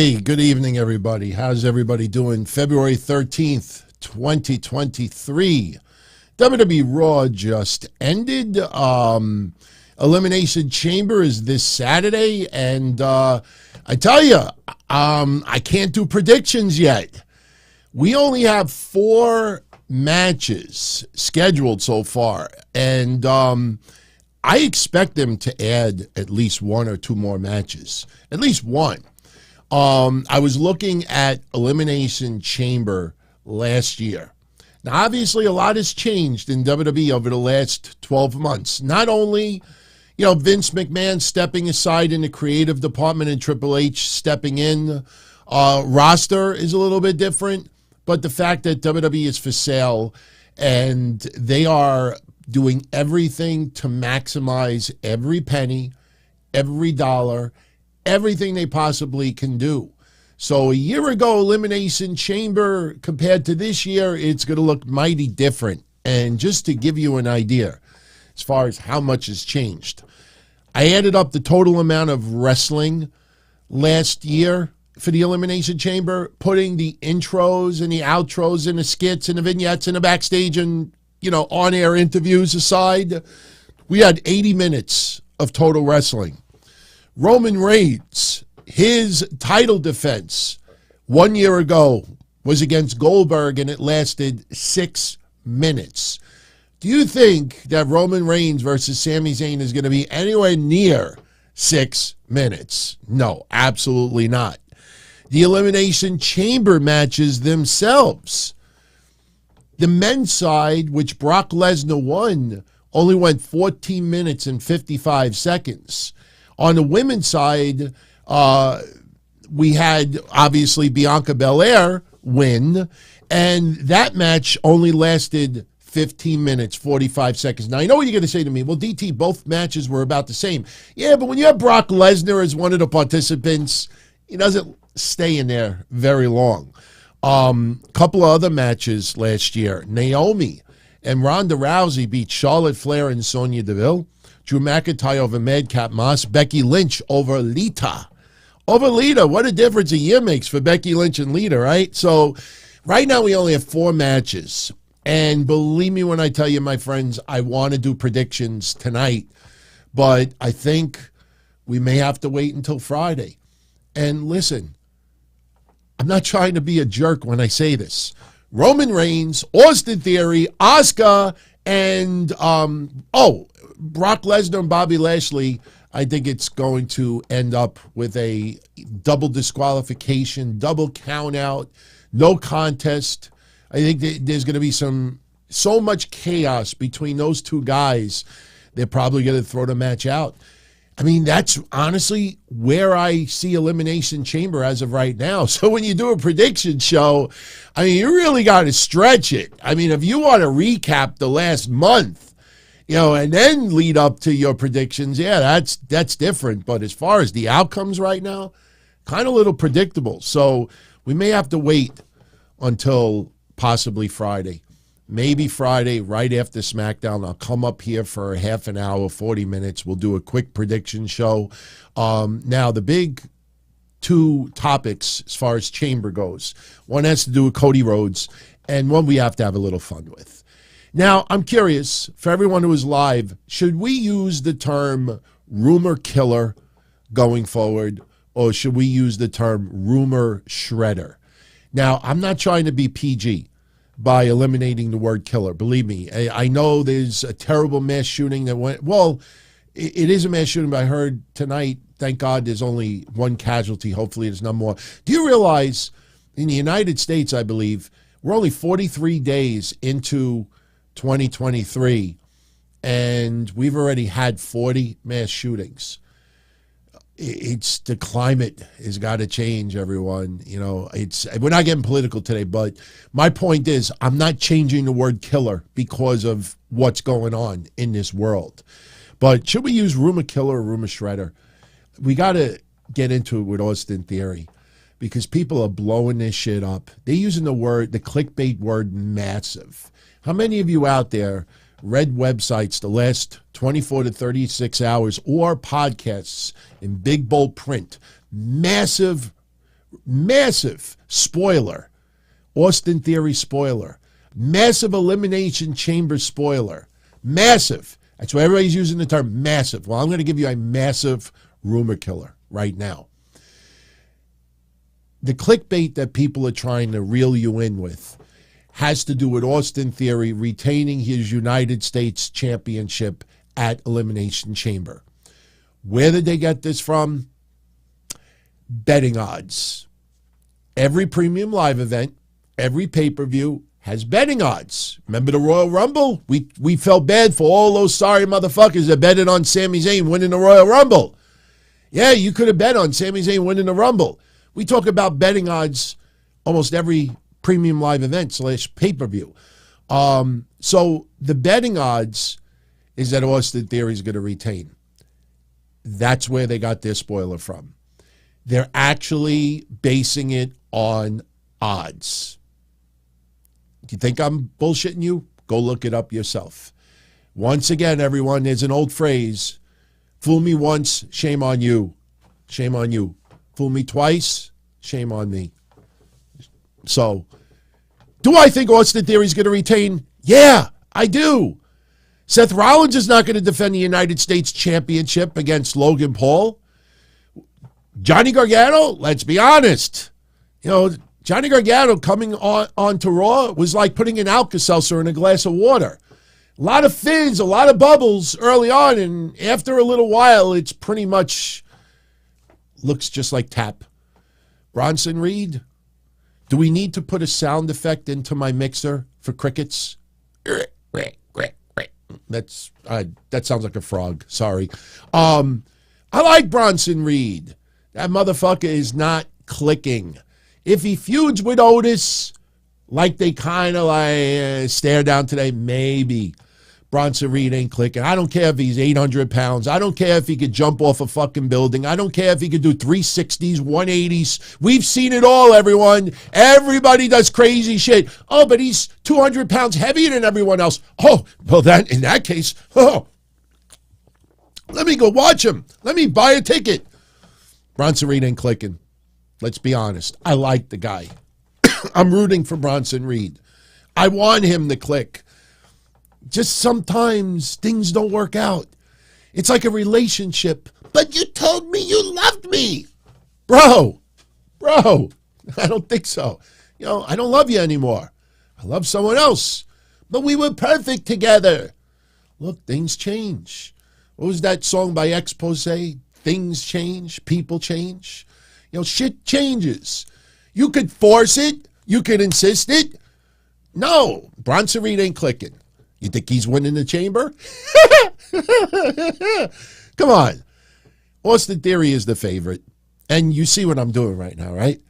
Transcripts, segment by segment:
Hey, good evening, everybody. How's everybody doing? February 13th, 2023. WWE Raw just ended. Elimination Chamber is this Saturday, and I tell you, I can't do predictions yet. We only have 4 matches scheduled so far, and I expect them to add at least 1 or 2 more matches. At least 1. I was looking at Elimination Chamber last year. Now, obviously, a lot has changed in WWE over the last 12 months. Not only, Vince McMahon stepping aside in the creative department and Triple H stepping in, roster is a little bit different, but the fact that WWE is for sale and they are doing everything to maximize every penny, every dollar, everything they possibly can do. So a year ago, Elimination Chamber, compared to this year, it's going to look mighty different. And just to give you an idea, as far as how much has changed, I added up the total amount of wrestling last year for the Elimination Chamber, putting the intros and the outros and the skits and the vignettes and the backstage and, on-air interviews aside. We had 80 minutes of total wrestling. Roman Reigns, his title defense 1 year ago was against Goldberg, and it lasted 6 minutes. Do you think that Roman Reigns versus Sami Zayn is going to be anywhere near 6 minutes? No, absolutely not. The Elimination Chamber matches themselves. The men's side, which Brock Lesnar won, only went 14 minutes and 55 seconds. On the women's side, we had, obviously, Bianca Belair win, and that match only lasted 15 minutes, 45 seconds. Now, I know what you're going to say to me. Well, DT, both matches were about the same. Yeah, but when you have Brock Lesnar as one of the participants, he doesn't stay in there very long. Couple of other matches last year. Naomi and Ronda Rousey beat Charlotte Flair and Sonya Deville. Drew McIntyre over Madcap Moss. Becky Lynch over Lita. Over Lita. What a difference a year makes for Becky Lynch and Lita, right? So right now we only have 4 matches. And believe me when I tell you, my friends, I want to do predictions tonight. But I think we may have to wait until Friday. And listen, I'm not trying to be a jerk when I say this. Roman Reigns, Austin Theory, Asuka, and, Brock Lesnar and Bobby Lashley, I think it's going to end up with a double disqualification, double count out, no contest. I think there's going to be so much chaos between those 2 guys, they're probably going to throw the match out. I mean, that's honestly where I see Elimination Chamber as of right now. So when you do a prediction show, I mean, you really got to stretch it. I mean, if you want to recap the last month, and then lead up to your predictions, yeah, that's different. But as far as the outcomes right now, kind of a little predictable. So we may have to wait until possibly Friday. Maybe Friday, right after SmackDown, I'll come up here for a half an hour, 40 minutes. We'll do a quick prediction show. Now, the big 2 topics as far as Chamber goes. One has to do with Cody Rhodes, and one we have to have a little fun with. Now, I'm curious, for everyone who is live, should we use the term rumor killer going forward, or should we use the term rumor shredder? Now, I'm not trying to be PG by eliminating the word killer. Believe me, I know there's a terrible mass shooting that went, well, it is a mass shooting, but I heard tonight, thank God, there's only 1 casualty. Hopefully there's no more. Do you realize in the United States, I believe, we're only 43 days into 2023, and we've already had 40 mass shootings. It's the climate has got to change, everyone. We're not getting political today, but my point is I'm not changing the word killer because of what's going on in this world. But should we use rumor killer or rumor shredder? We got to get into it with Austin Theory because people are blowing this shit up. They're using the clickbait word massive. How many of you out there read websites the last 24 to 36 hours or podcasts in big, bold print? Massive Massive spoiler. Austin Theory spoiler. Massive Elimination Chamber spoiler. Massive. That's why everybody's using the term massive. Well, I'm going to give you a massive rumor killer right now. The clickbait that people are trying to reel you in with has to do with Austin Theory retaining his United States Championship at Elimination Chamber. Where did they get this from? Betting odds. Every premium live event, every pay-per-view has betting odds. Remember the Royal Rumble? We felt bad for all those sorry motherfuckers that betted on Sami Zayn winning the Royal Rumble. Yeah, you could have bet on Sami Zayn winning the Rumble. We talk about betting odds almost every premium live event / pay-per-view. So the betting odds is that Austin Theory is going to retain. That's where they got their spoiler from. They're actually basing it on odds. Do you think I'm bullshitting you? Go look it up yourself. Once again, everyone, there's an old phrase, fool me once, shame on you. Shame on you. Fool me twice, shame on me. So, do I think Austin Theory is going to retain? Yeah, I do. Seth Rollins is not going to defend the United States Championship against Logan Paul. Johnny Gargano, let's be honest. You know, Johnny Gargano coming on to Raw was like putting an Alka-Seltzer in a glass of water. A lot of fizz, a lot of bubbles early on, and after a little while, it's pretty much looks just like tap. Bronson Reed, do we need to put a sound effect into my mixer for crickets? That sounds like a frog. Sorry. I like Bronson Reed. That motherfucker is not clicking. If he feuds with Otis, like they kind of like stare down today, maybe Bronson Reed ain't clicking. I don't care if he's 800 pounds. I don't care if he could jump off a fucking building. I don't care if he could do 360s, 180s. We've seen it all, everyone. Everybody does crazy shit. Oh, but he's 200 pounds heavier than everyone else. Oh, well, in that case, let me go watch him. Let me buy a ticket. Bronson Reed ain't clicking. Let's be honest. I like the guy. I'm rooting for Bronson Reed. I want him to click. Just sometimes things don't work out. It's like a relationship. But you told me you loved me. Bro, I don't think so. You know, I don't love you anymore. I love someone else. But we were perfect together. Look, things change. What was that song by Expose? Things change, people change. You know, shit changes. You could force it. You could insist it. No, Bronson Reed ain't clicking. You think he's winning the chamber? Come on. Austin Theory is the favorite. And you see what I'm doing right now, right?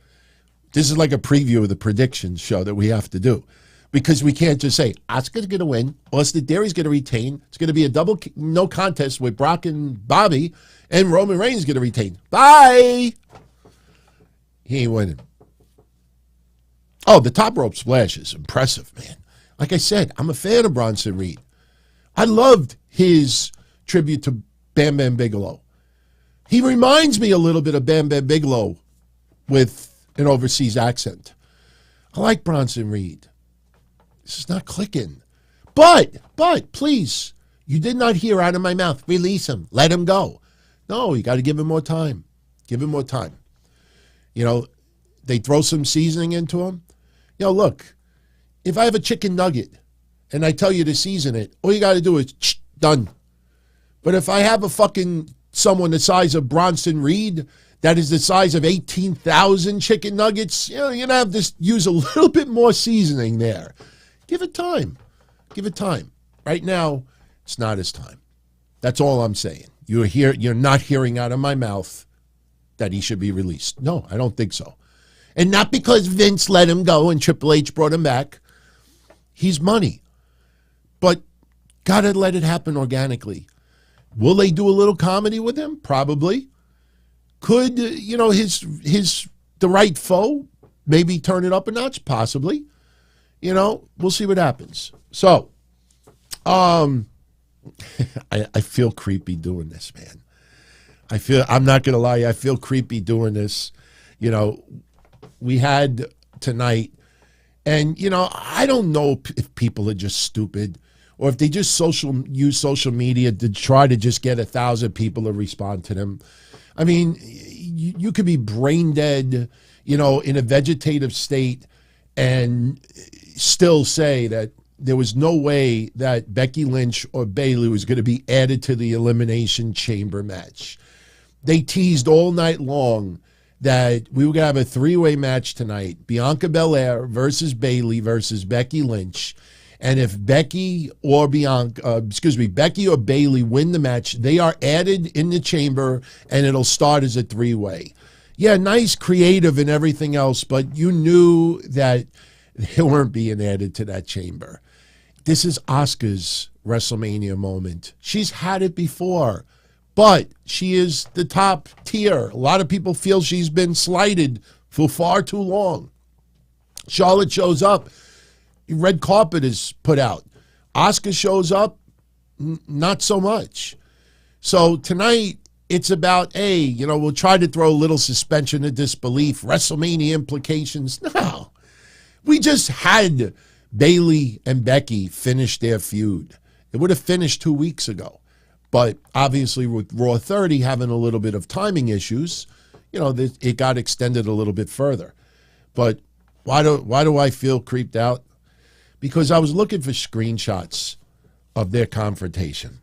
This is like a preview of the predictions show that we have to do. Because we can't just say, Oscar's going to win, Austin Theory's going to retain. It's going to be a double no contest with Brock and Bobby, and Roman Reigns is going to retain. Bye! He ain't winning. Oh, the top rope splash is impressive, man. Like I said, I'm a fan of Bronson Reed. I loved his tribute to Bam Bam Bigelow. He reminds me a little bit of Bam Bam Bigelow with an overseas accent. I like Bronson Reed. This is not clicking. But, please, you did not hear out of my mouth, release him, let him go. No, you got to give him more time. Give him more time. You know, they throw some seasoning into him. You know, look, if I have a chicken nugget and I tell you to season it, all you got to do is done. But if I have a fucking someone the size of Bronson Reed that is the size of 18,000 chicken nuggets, you know, you're going to have to use a little bit more seasoning there. Give it time. Give it time. Right now, it's not his time. That's all I'm saying. You're not hearing out of my mouth that he should be released. No, I don't think so. And not because Vince let him go and Triple H brought him back. He's money. But got to let it happen organically. Will they do a little comedy with him? Probably. Could, you know, the right foe maybe turn it up a notch? Possibly. You know, we'll see what happens. So, I feel creepy doing this, man. I'm not going to lie, I feel creepy doing this. You know, we had tonight, and, you know, I don't know if people are just stupid or if they just use social media to try to just get 1,000 people to respond to them. I mean, you could be brain dead, you know, in a vegetative state and still say that there was no way that Becky Lynch or Bayley was going to be added to the Elimination Chamber match. They teased all night long that we were going to have a three-way match tonight, Bianca Belair versus Bayley versus Becky Lynch. And if Becky or Becky or Bayley win the match, they are added in the chamber and it'll start as a three-way. Yeah, nice, creative and everything else, but you knew that they weren't being added to that chamber. This is Asuka's WrestleMania moment. She's had it before, but she is the top tier. A lot of people feel she's been slighted for far too long. Charlotte shows up. Red carpet is put out. Asuka shows up. Not so much. So tonight, it's about, you know, we'll try to throw a little suspension of disbelief, WrestleMania implications. No. We just had Bayley and Becky finish their feud. It would have finished 2 weeks ago. But obviously with Raw 30 having a little bit of timing issues, you know, it got extended a little bit further. But why do I feel creeped out? Because I was looking for screenshots of their confrontation.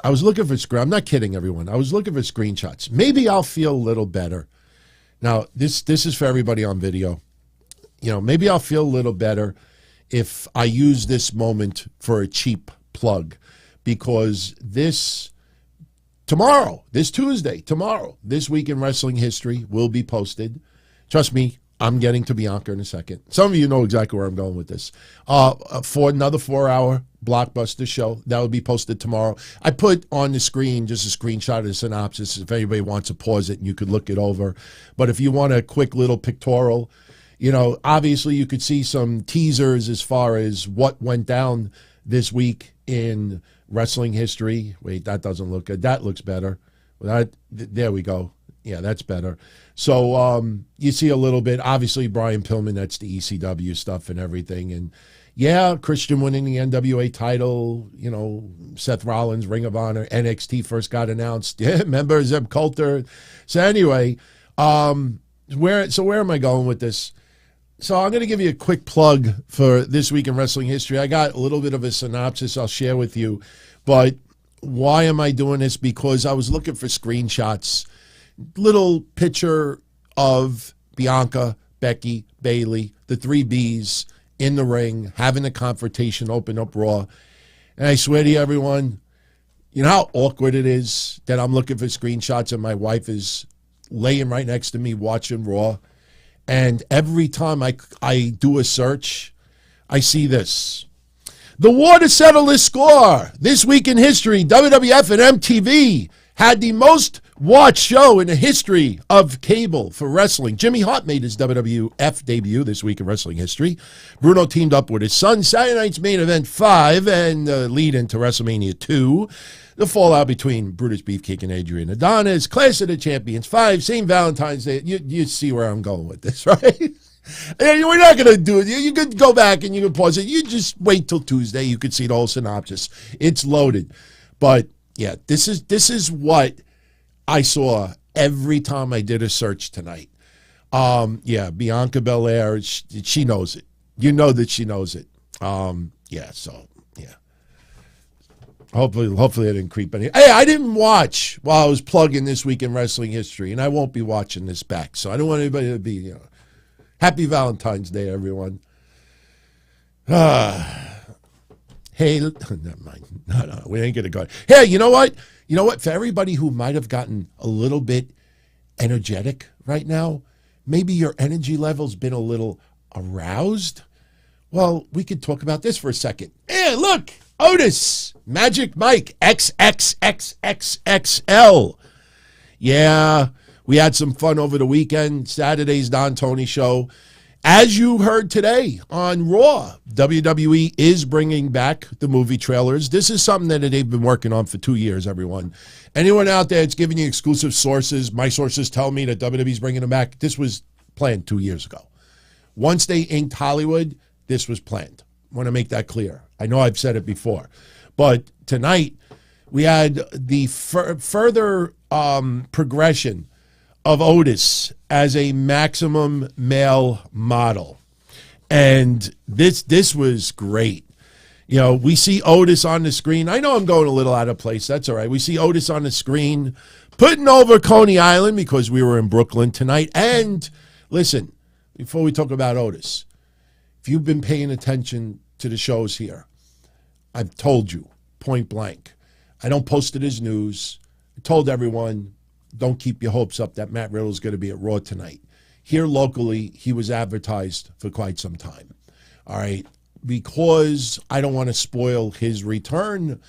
I'm not kidding, everyone. I was looking for screenshots. Maybe I'll feel a little better. Now, this is for everybody on video. You know, maybe I'll feel a little better if I use this moment for a cheap plug, because this Tuesday, This Week in Wrestling History will be posted. Trust me, I'm getting to Bianca in a second. Some of you know exactly where I'm going with this. For another 4-hour blockbuster show that will be posted tomorrow. I put on the screen just a screenshot of the synopsis if anybody wants to pause it and you could look it over. But if you want a quick little pictorial, you know, obviously you could see some teasers as far as what went down this week in wrestling history. Wait, that doesn't look good. That looks better. There we go. Yeah, that's better. So you see a little bit. Obviously, Brian Pillman, that's the ECW stuff and everything. And yeah, Christian winning the NWA title. You know, Seth Rollins, Ring of Honor, NXT first got announced. Yeah, remember Zeb Coulter. So anyway, where am I going with this? So I'm going to give you a quick plug for This Week in Wrestling History. I got a little bit of a synopsis I'll share with you. But why am I doing this? Because I was looking for screenshots. Little picture of Bianca, Becky, Bayley, the three Bs in the ring, having a confrontation, open up Raw. And I swear to you, everyone, you know how awkward it is that I'm looking for screenshots and my wife is laying right next to me watching Raw. And every time I do a search, I see this. The war to settle this score. This Week in History, WWF and MTV had the most watched show in the history of cable for wrestling. Jimmy Hart made his WWF debut this week in wrestling history. Bruno teamed up with his son. Saturday night's main event 5 and lead into WrestleMania 2. The fallout between Brutus Beefcake and Adrian Adonis. Clash of the Champions 5. St. Valentine's Day. You see where I'm going with this, right? And we're not going to do it. You could go back and you can pause it. You just wait till Tuesday. You could see the whole synopsis. It's loaded. But yeah, this is what I saw every time I did a search tonight. Yeah, Bianca Belair, she knows it. You know that she knows it. Yeah, so yeah. Hopefully I didn't creep any. Hey, I didn't watch while I was plugging This Week in Wrestling History, and I won't be watching this back. So I don't want anybody to be, you know. Happy Valentine's Day, everyone. Hey, never mind. No, we ain't gonna go. Hey, you know what? For everybody who might have gotten a little bit energetic right now, maybe your energy level's been a little aroused. Well, we could talk about this for a second. Hey, look, Otis, Magic Mike, XXXXXL. Yeah, we had some fun over the weekend. Saturday's Don Tony show. As you heard today on Raw, WWE is bringing back the movie trailers. This is something that they've been working on for 2 years, everyone. Anyone out there that's giving you exclusive sources, my sources tell me that WWE's bringing them back. This was planned 2 years ago. Once they inked Hollywood, this was planned. I want to make that clear. I know I've said it before. But tonight, we had the further progression of Otis as a maximum male model. And this was great. You know, we see Otis on the screen. I know I'm going a little out of place. That's all right. We see Otis on the screen putting over Coney Island because we were in Brooklyn tonight. And listen, before we talk about Otis, if you've been paying attention to the shows here, I've told you point blank. I don't post it as news. I told everyone, don't keep your hopes up that Matt Riddle's going to be at Raw tonight. Here locally, he was advertised for quite some time. All right. Because I don't want to spoil his return,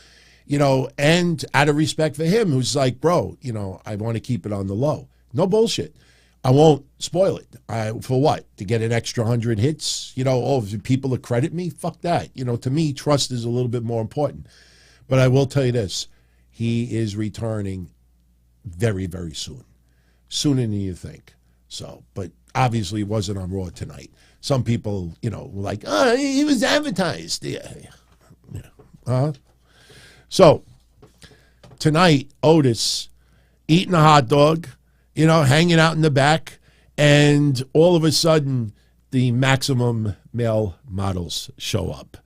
you know, and out of respect for him, who's like, bro, you know, I want to keep it on the low. No bullshit. I won't spoil it. For what? To get an extra 100 hits? You know, oh, if people to credit me? Fuck that. You know, to me, trust is a little bit more important. But I will tell you this. He is returning very, very soon. Sooner than you think. So, but obviously it wasn't on Raw tonight. Some people, you know, were like, oh, he was advertised. Yeah. So, tonight, Otis eating a hot dog, you know, hanging out in the back, and all of a sudden, the maximum male models show up.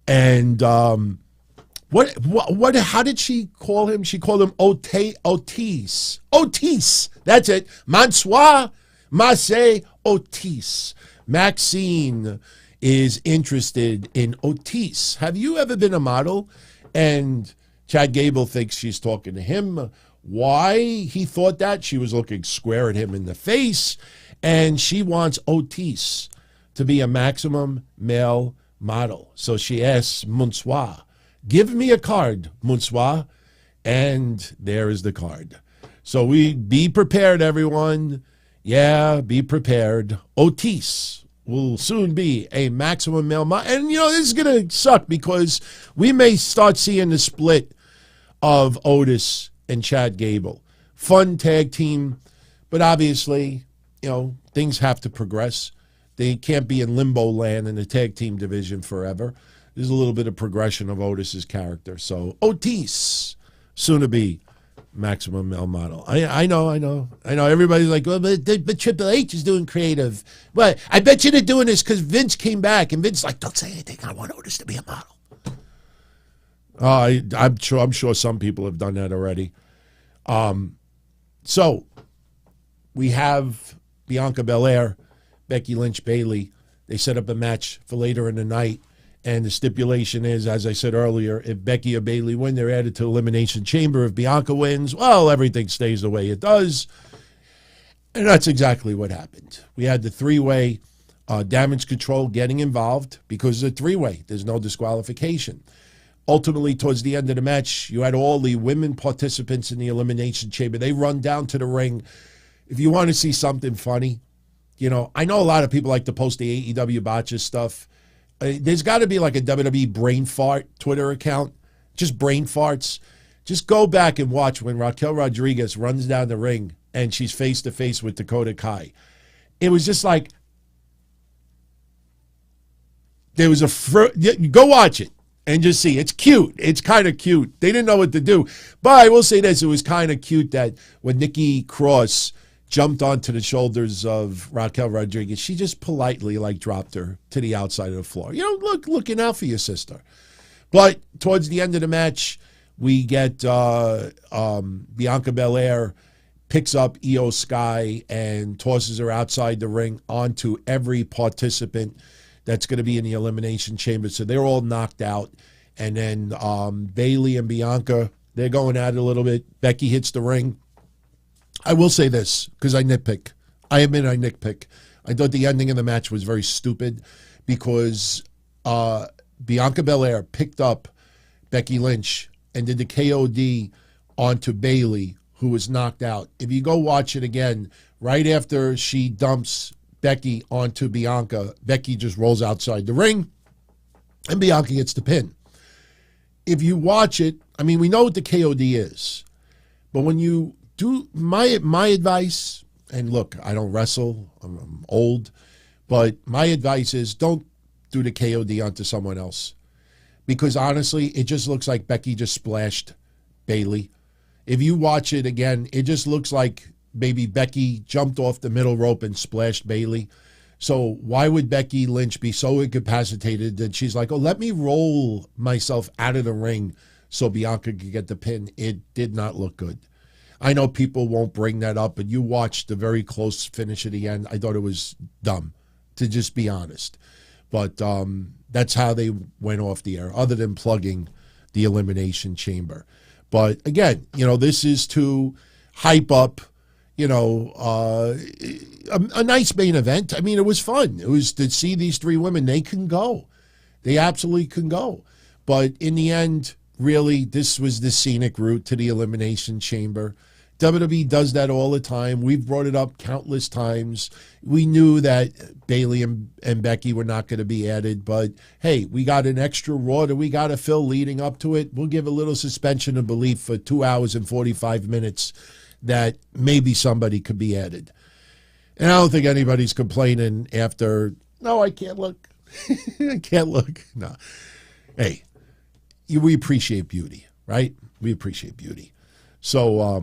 And what? How did she call him? She called him Otis. Otis. That's it. Mansoir Massé Otis. Maxxine is interested in Otis. Have you ever been a model? And Chad Gable thinks she's talking to him. Why he thought that? She was looking square at him in the face. And she wants Otis to be a maximum male model. So she asks Mansoir, give me a card, Mansoir. And there is the card. So we be prepared, everyone. Yeah, be prepared. Otis will soon be a maximum male model. And, you know, this is going to suck because we may start seeing the split of Otis and Chad Gable. Fun tag team, but obviously, you know, things have to progress. They can't be in limbo land in the tag team division forever. There's a little bit of progression of Otis's character. So Otis, soon to be maximum male model. I know. Everybody's like, well, but Triple H is doing creative. But I bet you they're doing this because Vince came back, and Vince's like, don't say anything. I want Otis to be a model. I'm sure some people have done that already. So we have Bianca Belair, Becky Lynch, Bayley. They set up a match for later in the night. And the stipulation is, as I said earlier, if Becky or Bayley win, they're added to Elimination Chamber. If Bianca wins, well, everything stays the way it does. And that's exactly what happened. We had the three-way Damage Control getting involved because it's a three-way. There's no disqualification. Ultimately, towards the end of the match, you had all the women participants in the Elimination Chamber. They run down to the ring. If you want to see something funny, you know, I know a lot of people like to post the AEW botches stuff. There's got to be like a WWE brain fart Twitter account, just brain farts. Just go back and watch when Raquel Rodriguez runs down the ring and she's face to face with Dakota Kai. It was just like, there was go watch it and just see. It's cute. It's kind of cute. They didn't know what to do. But I will say this, it was kind of cute that when Nikki Cross jumped onto the shoulders of Raquel Rodriguez, she just politely dropped her to the outside of the floor. You know, looking out for your sister. But towards the end of the match, we get Bianca Belair picks up Io Sky and tosses her outside the ring onto every participant that's going to be in the Elimination Chamber. So they're all knocked out. And then Bayley and Bianca, they're going at it a little bit. Becky hits the ring. I will say this, because I nitpick. I admit I nitpick. I thought the ending of the match was very stupid because Bianca Belair picked up Becky Lynch and did the KOD onto Bayley, who was knocked out. If you go watch it again, right after she dumps Becky onto Bianca, Becky just rolls outside the ring, and Bianca gets the pin. If you watch it, I mean, we know what the KOD is, but when you do, my advice, and look, I don't wrestle. I'm old. But my advice is don't do the KOD onto someone else. Because honestly, it just looks like Becky just splashed Bayley. If you watch it again, it just looks like maybe Becky jumped off the middle rope and splashed Bayley. So why would Becky Lynch be so incapacitated that she's like, oh, let me roll myself out of the ring so Bianca could get the pin? It did not look good. I know people won't bring that up, but you watched the very close finish at the end. I thought it was dumb, to just be honest. But that's how they went off the air, other than plugging the Elimination Chamber. But again, this is to hype up, a nice main event. I mean, it was fun. It was to see these three women. They can go. They absolutely can go. But in the end, really, this was the scenic route to the Elimination Chamber. WWE does that all the time. We've brought it up countless times. We knew that Bayley and Becky were not going to be added, but hey, we got an extra Raw that we got to fill leading up to it. We'll give a little suspension of belief for 2 hours and 45 minutes that maybe somebody could be added. And I don't think anybody's complaining after, no, I can't look. I can't look. No. Hey, we appreciate beauty, right? We appreciate beauty. So,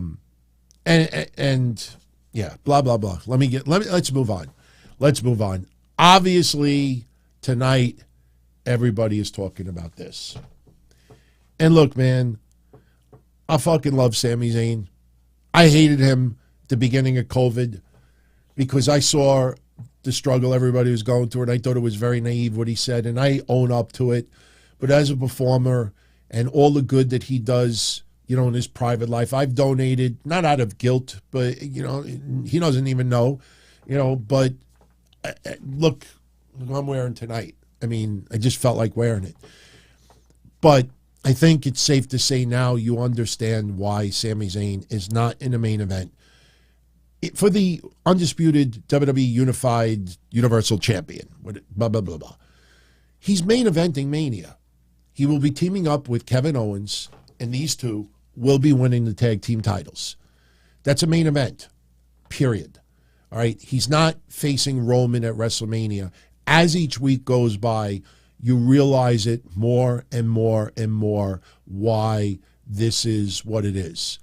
and yeah, blah, blah, blah. Let's move on. Let's move on. Obviously, tonight, everybody is talking about this. And look, man, I fucking love Sami Zayn. I hated him at the beginning of COVID because I saw the struggle everybody was going through, and I thought it was very naive what he said, and I own up to it. But as a performer and all the good that he does, in his private life, I've donated, not out of guilt, but, he doesn't even know, but look what I'm wearing tonight. I mean, I just felt like wearing it. But I think it's safe to say now you understand why Sami Zayn is not in the main event for the undisputed WWE Unified Universal Champion, blah, blah, blah, blah. He's main eventing Mania. He will be teaming up with Kevin Owens, and these two will be winning the tag team titles. That's a main event, period. All right? He's not facing Roman at WrestleMania. As each week goes by, you realize it more and more and more why this is what it is.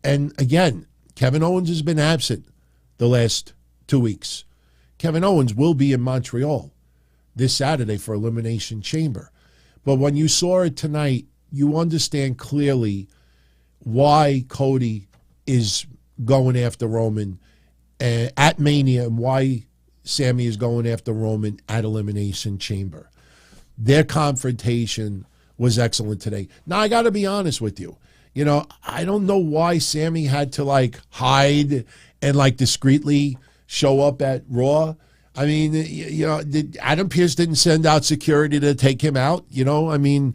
And again, Kevin Owens has been absent the last 2 weeks. Kevin Owens will be in Montreal this Saturday for Elimination Chamber. But when you saw it tonight, you understand clearly why Cody is going after Roman at Mania and why Sami is going after Roman at Elimination Chamber. Their confrontation was excellent today. Now, I got to be honest with you. I don't know why Sami had to hide and discreetly show up at Raw. I mean, Adam Pearce didn't send out security to take him out. When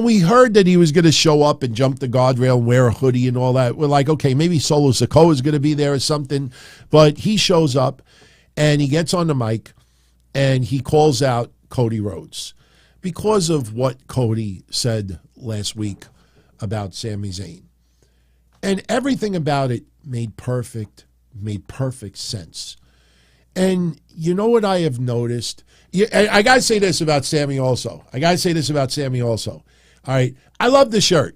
we heard that he was going to show up and jump the guardrail and wear a hoodie and all that, we're like, okay, maybe Solo Sikoa is going to be there or something. But he shows up and he gets on the mic and he calls out Cody Rhodes because of what Cody said last week about Sami Zayn. And everything about it made perfect sense. And you know what I have noticed? I got to say this about Sami also. All right. I love the shirt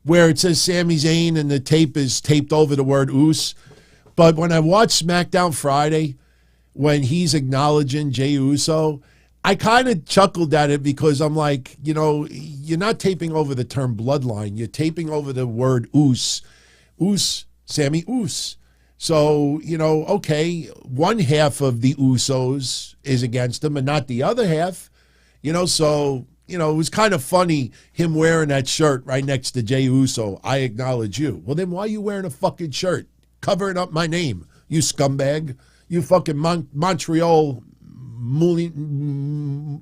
where it says Sami Zayn and the tape is taped over the word Oos. But when I watched SmackDown Friday, when he's acknowledging Jey Uso, I kind of chuckled at it because I'm like, you're not taping over the term bloodline. You're taping over the word Oos. Oos, Sami Oos. So, okay, one half of the Usos is against him and not the other half, so, it was kind of funny him wearing that shirt right next to Jey Uso. I acknowledge you. Well, then why are you wearing a fucking shirt covering up my name, you scumbag? You fucking Montreal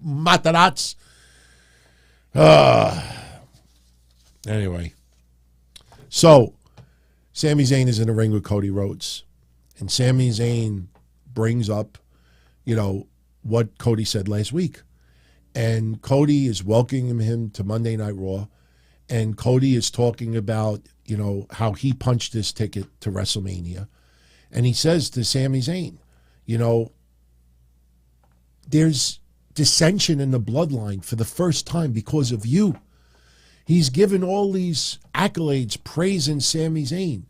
Matarats. Anyway, so Sami Zayn is in the ring with Cody Rhodes. And Sami Zayn brings up, what Cody said last week. And Cody is welcoming him to Monday Night Raw. And Cody is talking about, how he punched his ticket to WrestleMania. And he says to Sami Zayn, there's dissension in the bloodline for the first time because of you. He's given all these accolades, praising Sami Zayn.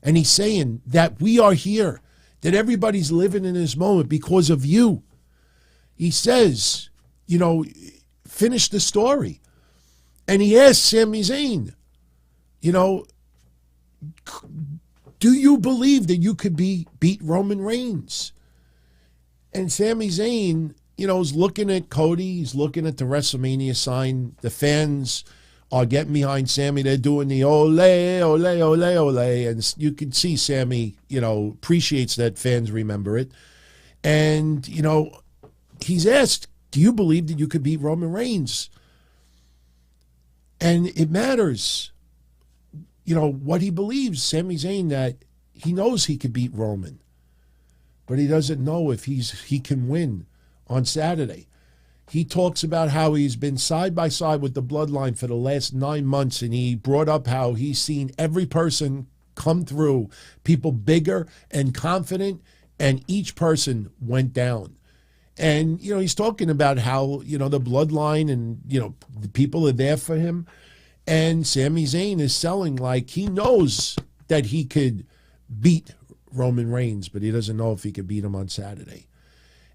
And he's saying that we are here, that everybody's living in this moment because of you. He says, finish the story. And he asks Sami Zayn, do you believe that you could beat Roman Reigns? And Sami Zayn, is looking at Cody. He's looking at the WrestleMania sign. The fans are getting behind Sami. They're doing the ole, ole, ole, ole. And you can see Sami, appreciates that fans remember it. And, he's asked, do you believe that you could beat Roman Reigns? And it matters, what he believes. Sami Zayn, that he knows he could beat Roman, but he doesn't know if he can win on Saturday. He talks about how he's been side by side with the bloodline for the last 9 months, and he brought up how he's seen every person come through, people bigger and confident, and each person went down. And, he's talking about how, the bloodline and, the people are there for him. And Sami Zayn is selling like he knows that he could beat Roman Reigns, but he doesn't know if he could beat him on Saturday.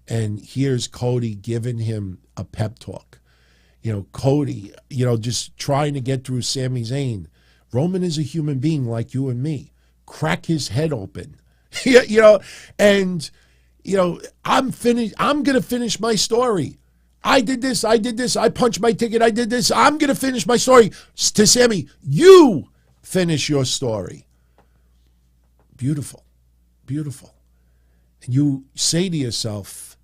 And here's Cody giving him a pep talk. Cody, just trying to get through Sami Zayn. Roman is a human being like you and me. Crack his head open. And... I'm finished. I'm going to finish my story. I did this. I punched my ticket. I did this. I'm going to finish my story. To Sami, you finish your story. Beautiful. Beautiful. And you say to yourself,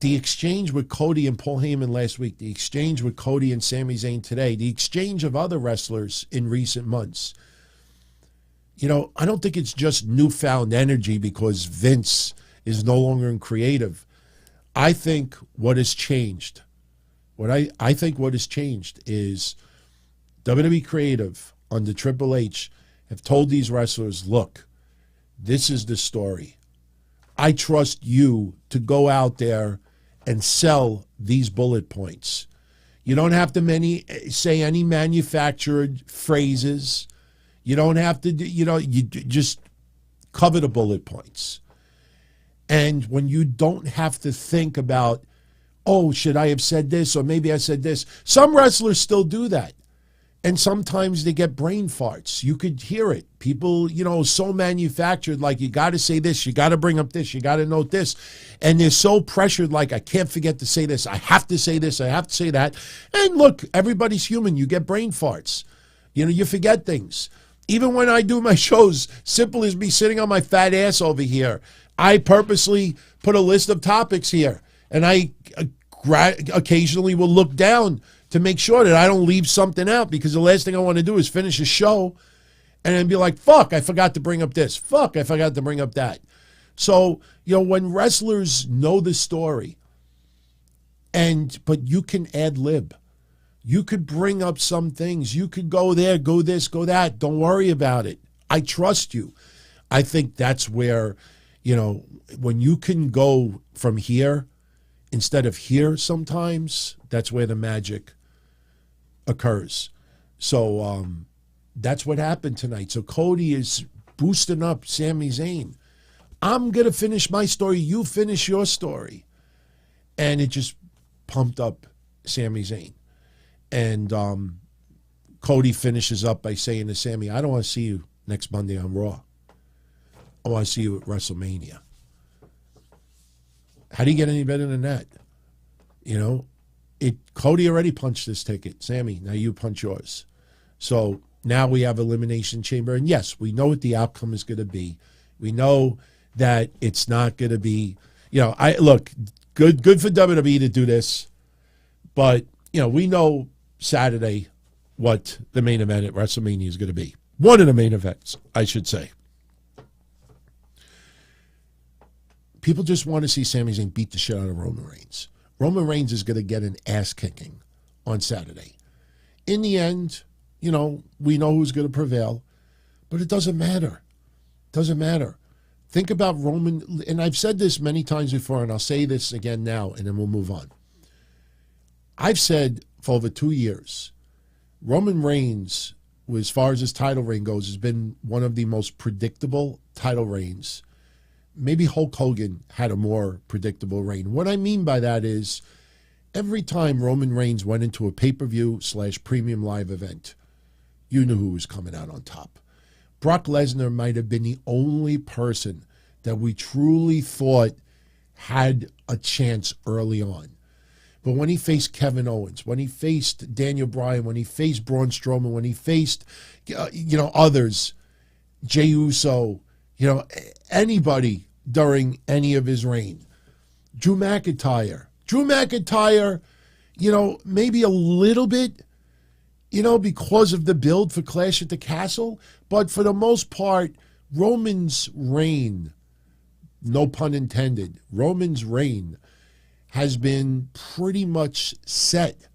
the exchange with Cody and Paul Heyman last week, the exchange with Cody and Sami Zayn today, the exchange of other wrestlers in recent months. I don't think it's just newfound energy because Vince is no longer in creative. I think what has changed, I think what has changed is WWE Creative under Triple H have told these wrestlers, look, this is the story. I trust you to go out there and sell these bullet points. You don't have to say any manufactured phrases. You don't have to, you just cover the bullet points. And when you don't have to think about, oh, should I have said this or maybe I said this? Some wrestlers still do that. And sometimes they get brain farts. You could hear it. People, so manufactured, like you got to say this, you got to bring up this, you got to note this. And they're so pressured, like I can't forget to say this, I have to say this, I have to say that. And look, everybody's human. You get brain farts. You forget things. Even when I do my shows, simple as me sitting on my fat ass over here, I purposely put a list of topics here, and I occasionally will look down to make sure that I don't leave something out, because the last thing I want to do is finish a show and then be like, fuck, I forgot to bring up this. Fuck, I forgot to bring up that. So, when wrestlers know the story, but you can ad lib. You could bring up some things. You could go there, go this, go that. Don't worry about it. I trust you. I think that's where... when you can go from here instead of here sometimes, that's where the magic occurs. So that's what happened tonight. So Cody is boosting up Sami Zayn. I'm going to finish my story. You finish your story. And it just pumped up Sami Zayn. And Cody finishes up by saying to Sami, I don't want to see you next Monday on Raw. I want to see you at WrestleMania. How do you get any better than that? Cody already punched his ticket. Sami, now you punch yours. So now we have Elimination Chamber. And yes, we know what the outcome is going to be. We know that it's not going to be, look, good for WWE to do this. But, we know Saturday what the main event at WrestleMania is going to be. One of the main events, I should say. People just want to see Sami Zayn beat the shit out of Roman Reigns. Roman Reigns is going to get an ass kicking on Saturday. In the end, we know who's going to prevail, but it doesn't matter. Doesn't matter. Think about Roman, and I've said this many times before, and I'll say this again now, and then we'll move on. I've said for over 2 years, Roman Reigns, as far as his title reign goes, has been one of the most predictable title reigns. Maybe Hulk Hogan had a more predictable reign. What I mean by that is every time Roman Reigns went into a pay-per-view / premium live event, you knew who was coming out on top. Brock Lesnar might have been the only person that we truly thought had a chance early on. But when he faced Kevin Owens, when he faced Daniel Bryan, when he faced Braun Strowman, when he faced, others, Jey Uso, anybody during any of his reign, Drew McIntyre, maybe a little bit, because of the build for Clash at the Castle. But for the most part, Roman's reign, no pun intended, Roman's reign has been pretty much set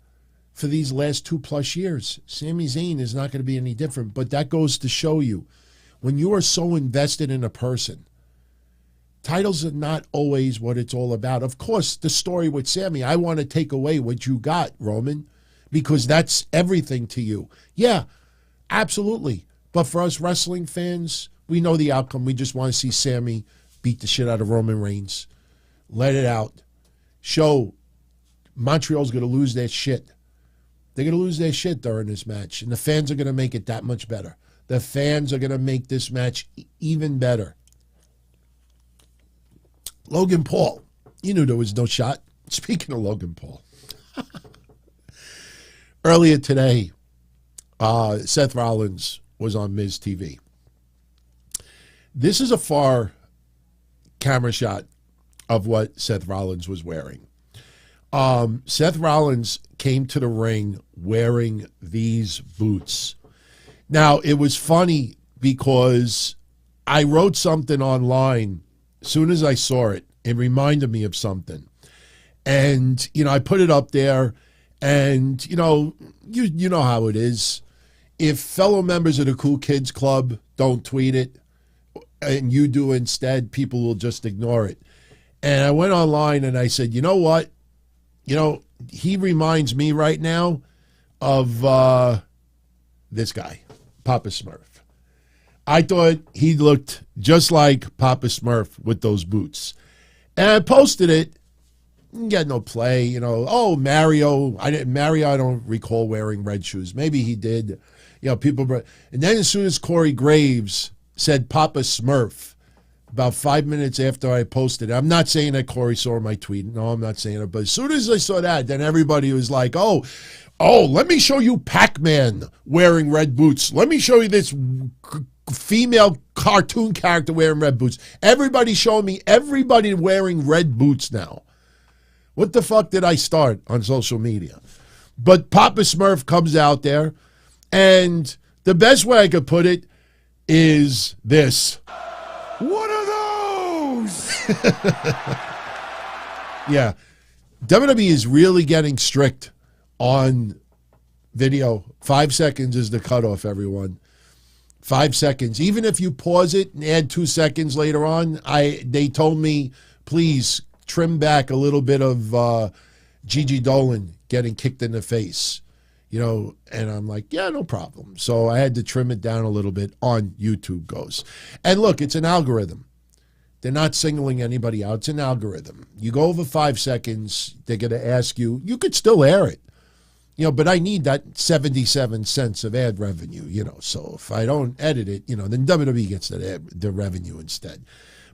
for these last 2+ years. Sami Zayn is not going to be any different, but that goes to show you, when you are so invested in a person, titles are not always what it's all about. Of course, the story with Sami, I want to take away what you got, Roman, because that's everything to you. Yeah, absolutely. But for us wrestling fans, we know the outcome. We just want to see Sami beat the shit out of Roman Reigns. Let it out. Show Montreal's going to lose their shit. They're going to lose their shit during this match, and the fans are going to make it that much better. The fans are going to make this match even better. Logan Paul. You knew there was no shot. Speaking of Logan Paul. Earlier today, Seth Rollins was on Miz TV. This is a far camera shot of what Seth Rollins was wearing. Seth Rollins came to the ring wearing these boots. Now, it was funny because I wrote something online. As soon as I saw it, it reminded me of something. And, I put it up there. And, you know how it is. If fellow members of the Cool Kids Club don't tweet it, and you do instead, people will just ignore it. And I went online and I said, you know what? He reminds me right now of this guy, Papa Smurf. I thought he looked just like Papa Smurf with those boots. And I posted it. Didn't get no play, Mario. I don't recall wearing red shoes. Maybe he did. People. And then as soon as Corey Graves said Papa Smurf, about 5 minutes after I posted it, I'm not saying that Corey saw my tweet. No, I'm not saying it. But as soon as I saw that, then everybody was like, oh, let me show you Pac-Man wearing red boots. Let me show you this female cartoon character wearing red boots. Everybody's showing me everybody wearing red boots now. What the fuck did I start on social media? But Papa Smurf comes out there, and the best way I could put it is this. What are those? Yeah. WWE is really getting strict on video. 5 seconds is the cutoff, everyone. 5 seconds. Even if you pause it and add 2 seconds later on, they told me, please trim back a little bit of Gigi Dolan getting kicked in the face. And I'm like, yeah, no problem. So I had to trim it down a little bit on YouTube goes. And look, it's an algorithm. They're not singling anybody out. It's an algorithm. You go over 5 seconds, they're going to ask you, you could still air it. But I need that 77 cents of ad revenue, So if I don't edit it, then WWE gets the revenue instead.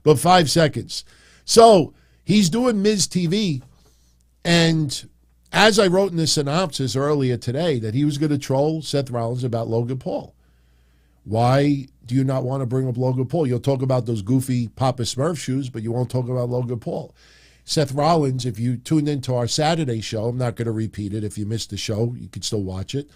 But 5 seconds. So he's doing Miz TV, and as I wrote in the synopsis earlier today, that he was going to troll Seth Rollins about Logan Paul. Why do you not want to bring up Logan Paul? You'll talk about those goofy Papa Smurf shoes, but you won't talk about Logan Paul. Seth Rollins, if you tuned into our Saturday show, I'm not going to repeat it. If you missed the show, you can still watch it.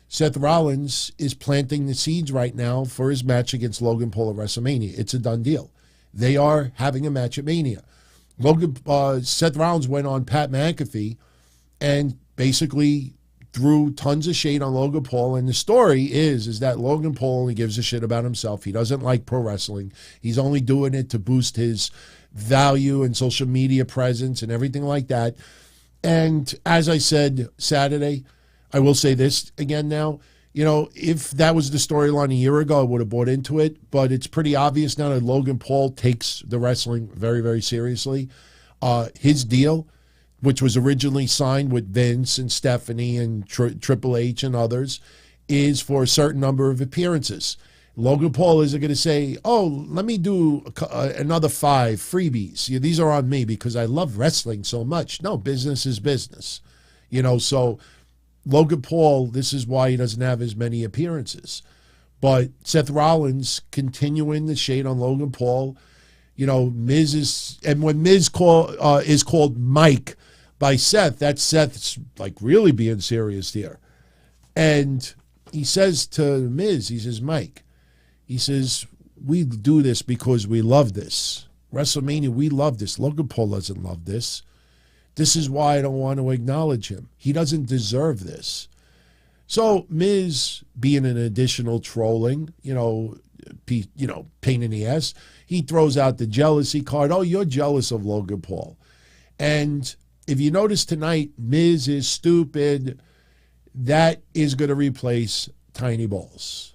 Seth Rollins is planting the seeds right now for his match against Logan Paul at WrestleMania. It's a done deal. They are having a match at Mania. Seth Rollins went on Pat McAfee and basically threw tons of shade on Logan Paul, and the story is that Logan Paul only gives a shit about himself. He doesn't like pro wrestling. He's only doing it to boost his value and social media presence and everything like that. And as I said Saturday, I will say this again now. If that was the storyline a year ago, I would have bought into it. But it's pretty obvious now that Logan Paul takes the wrestling very, very seriously. His deal, which was originally signed with Vince and Stephanie and Triple H and others, is for a certain number of appearances. Logan Paul isn't going to say, oh, let me do another 5 freebies. These are on me because I love wrestling so much. No, business is business. So Logan Paul, this is why he doesn't have as many appearances. But Seth Rollins continuing the shade on Logan Paul. Miz is, and when Miz is called Mike by Seth, that's Seth's like really being serious here. And he says to Miz, he says, Mike, he says, we do this because we love this. WrestleMania, we love this. Logan Paul doesn't love this. This is why I don't want to acknowledge him. He doesn't deserve this. So Miz, being an additional trolling, pain in the ass, he throws out the jealousy card. Oh, you're jealous of Logan Paul. And if you notice tonight, Miz is stupid. That is going to replace tiny balls.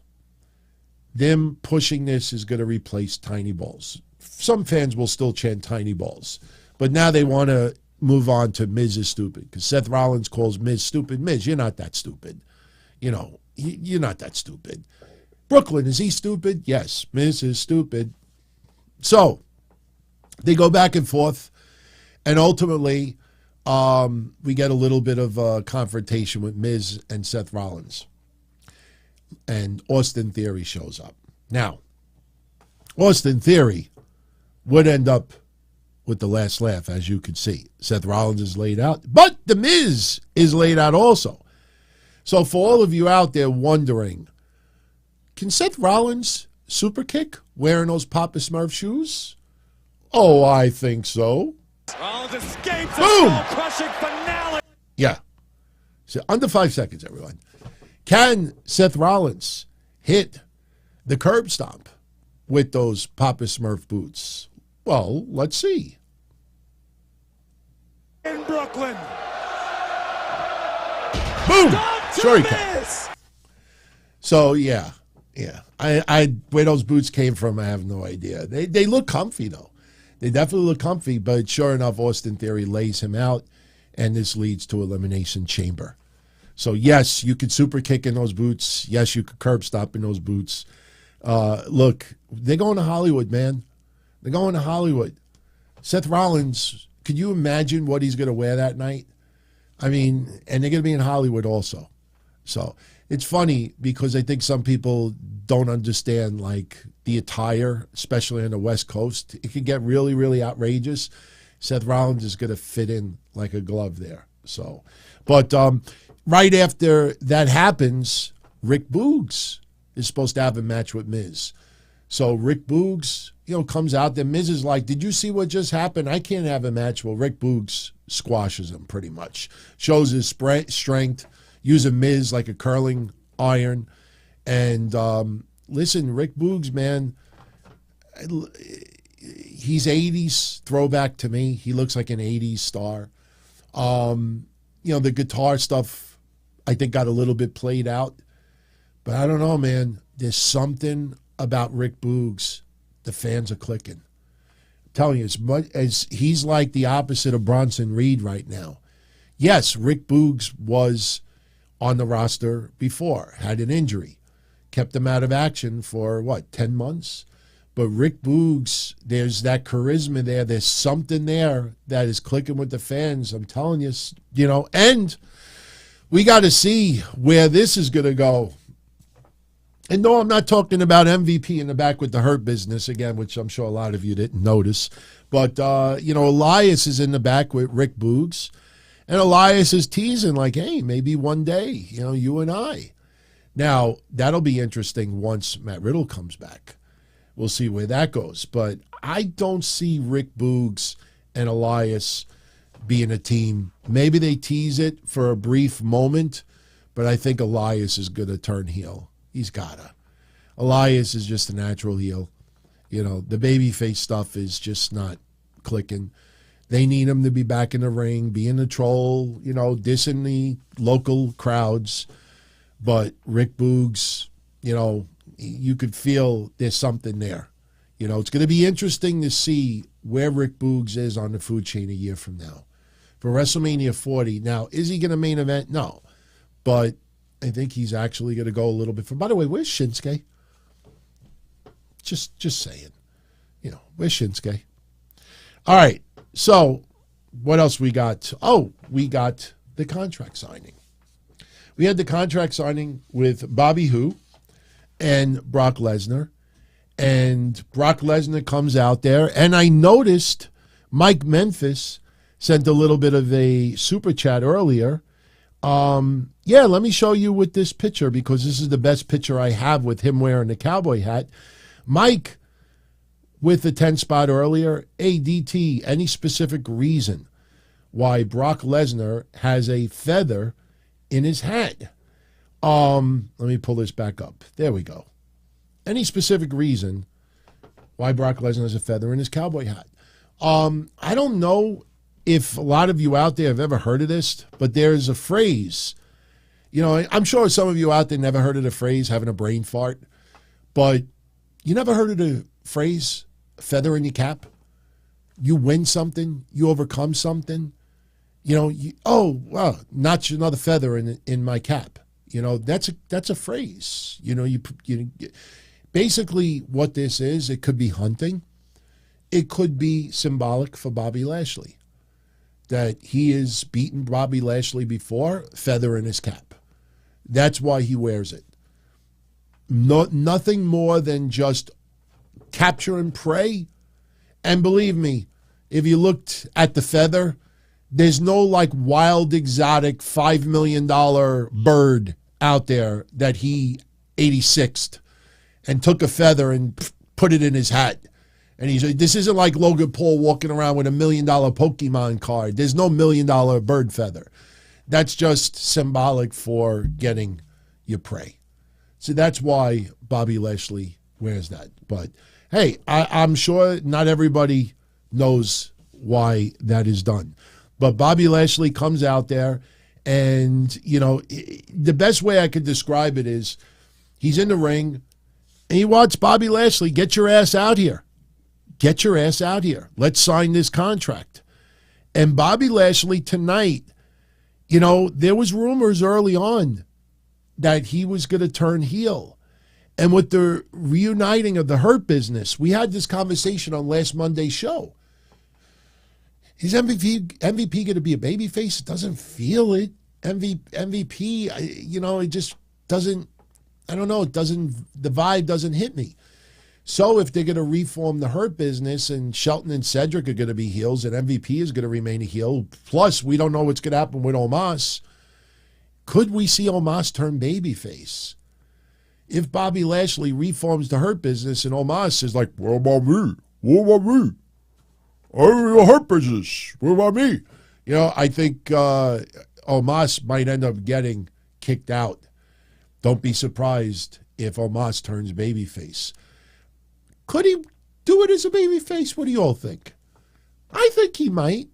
Them pushing this is going to replace tiny balls. Some fans will still chant tiny balls. But now they want to move on to Miz is stupid. Because Seth Rollins calls Miz stupid. Miz, you're not that stupid. You're not that stupid. Brooklyn, is he stupid? Yes, Miz is stupid. So they go back and forth. And ultimately, we get a little bit of a confrontation with Miz and Seth Rollins. And Austin Theory shows up. Now, Austin Theory would end up with the last laugh, as you can see. Seth Rollins is laid out, but The Miz is laid out also. So for all of you out there wondering, can Seth Rollins super kick wearing those Papa Smurf shoes? Oh, I think so. Rollins escapes a Boom! skull-crushing finale. Yeah. So under 5 seconds, everyone. Can Seth Rollins hit the curb stomp with those Papa Smurf boots? Well, let's see. In Brooklyn. Boom! Sure he can. So, yeah. I where those boots came from, I have no idea. They look comfy, though. They definitely look comfy, but sure enough, Austin Theory lays him out, and this leads to Elimination Chamber. So, yes, you could super kick in those boots. Yes, you could curb stop in those boots. Look, they're going to Hollywood, man. They're going to Hollywood. Seth Rollins, could you imagine what he's going to wear that night? I mean, and they're going to be in Hollywood also. So it's funny because I think some people don't understand, like, the attire, especially on the West Coast. It can get really, really outrageous. Seth Rollins is going to fit in like a glove there. So, but right after that happens, Rick Boogs is supposed to have a match with Miz. So Rick Boogs, comes out there. Miz is like, did you see what just happened? I can't have a match. Well, Rick Boogs squashes him pretty much. Shows his strength, using Miz like a curling iron. And listen, Rick Boogs, man, he's 80s throwback to me. He looks like an 80s star. The guitar stuff, I think, got a little bit played out. But I don't know, man. There's something about Rick Boogs. The fans are clicking. I'm telling you, as much as he's like the opposite of Bronson Reed right now. Yes, Rick Boogs was on the roster before, had an injury, kept him out of action for, 10 months? But Rick Boogs, there's that charisma there. There's something there that is clicking with the fans. I'm telling you, and we got to see where this is going to go. And no, I'm not talking about MVP in the back with the Hurt Business again, which I'm sure a lot of you didn't notice. But, Elias is in the back with Rick Boogs. And Elias is teasing like, hey, maybe one day, you and I. Now, that'll be interesting once Matt Riddle comes back. We'll see where that goes. But I don't see Rick Boogs and Elias being a team. Maybe they tease it for a brief moment, but I think Elias is going to turn heel. He's got to. Elias is just a natural heel. You know, the babyface stuff is just not clicking. They need him to be back in the ring, being a troll, you know, dissing the local crowds. But Rick Boogs, you know, you could feel there's something there. You know, it's going to be interesting to see where Rick Boogs is on the food chain a year from now. For WrestleMania 40, now, is he going to main event? No. But I think he's actually going to go a little bit. By the way, where's Shinsuke? Just saying. You know, where's Shinsuke? All right. So, what else we got? Oh, we got the contract signing. We had the contract signing with Bobby Who and Brock Lesnar. And Brock Lesnar comes out there. And I noticed Mike Memphis sent a little bit of a super chat earlier. Yeah, let me show you with this picture because this is the best picture I have with him wearing the cowboy hat. Mike, with the 10 spot earlier, ADT, any specific reason why Brock Lesnar has a feather in his hat? Let me pull this back up. There we go. Any specific reason why Brock Lesnar has a feather in his cowboy hat? I don't know if a lot of you out there have ever heard of this, but there's a phrase. You know, I'm sure some of you out there never heard of the phrase having a brain fart, but you never heard of the phrase feather in your cap? You win something, you overcome something. You know, oh, well, not another feather in my cap. You know, that's a phrase. You know, you basically what this is, it could be hunting. It could be symbolic for Bobby Lashley. That he has beaten Bobby Lashley before, feather in his cap. That's why he wears it. Nothing more than just capture and prey. And believe me, if you looked at the feather, there's no like wild exotic $5 million bird out there that he 86'd and took a feather and put it in his hat. And this isn't like Logan Paul walking around with $1 million Pokemon card. There's no $1 million bird feather. That's just symbolic for getting your prey. So that's why Bobby Lashley wears that. But hey, I'm sure not everybody knows why that is done. But Bobby Lashley comes out there and, you know, the best way I could describe it is he's in the ring and he wants Bobby Lashley, get your ass out here. Get your ass out here. Let's sign this contract. And Bobby Lashley tonight, you know, there was rumors early on that he was going to turn heel. And with the reuniting of the Hurt Business, we had this conversation on last Monday's show. Is MVP going to be a babyface? It doesn't feel it. MVP, you know, it just doesn't, I don't know, the vibe doesn't hit me. So if they're going to reform the Hurt Business and Shelton and Cedric are going to be heels and MVP is going to remain a heel, plus we don't know what's going to happen with Omos, could we see Omos turn babyface? If Bobby Lashley reforms the Hurt Business and Omos is like, what about me? What about me? I'm the Hurt Business. What about me? You know, I think Omos might end up getting kicked out. Don't be surprised if Omos turns babyface. Could he do it as a babyface? What do you all think? I think he might.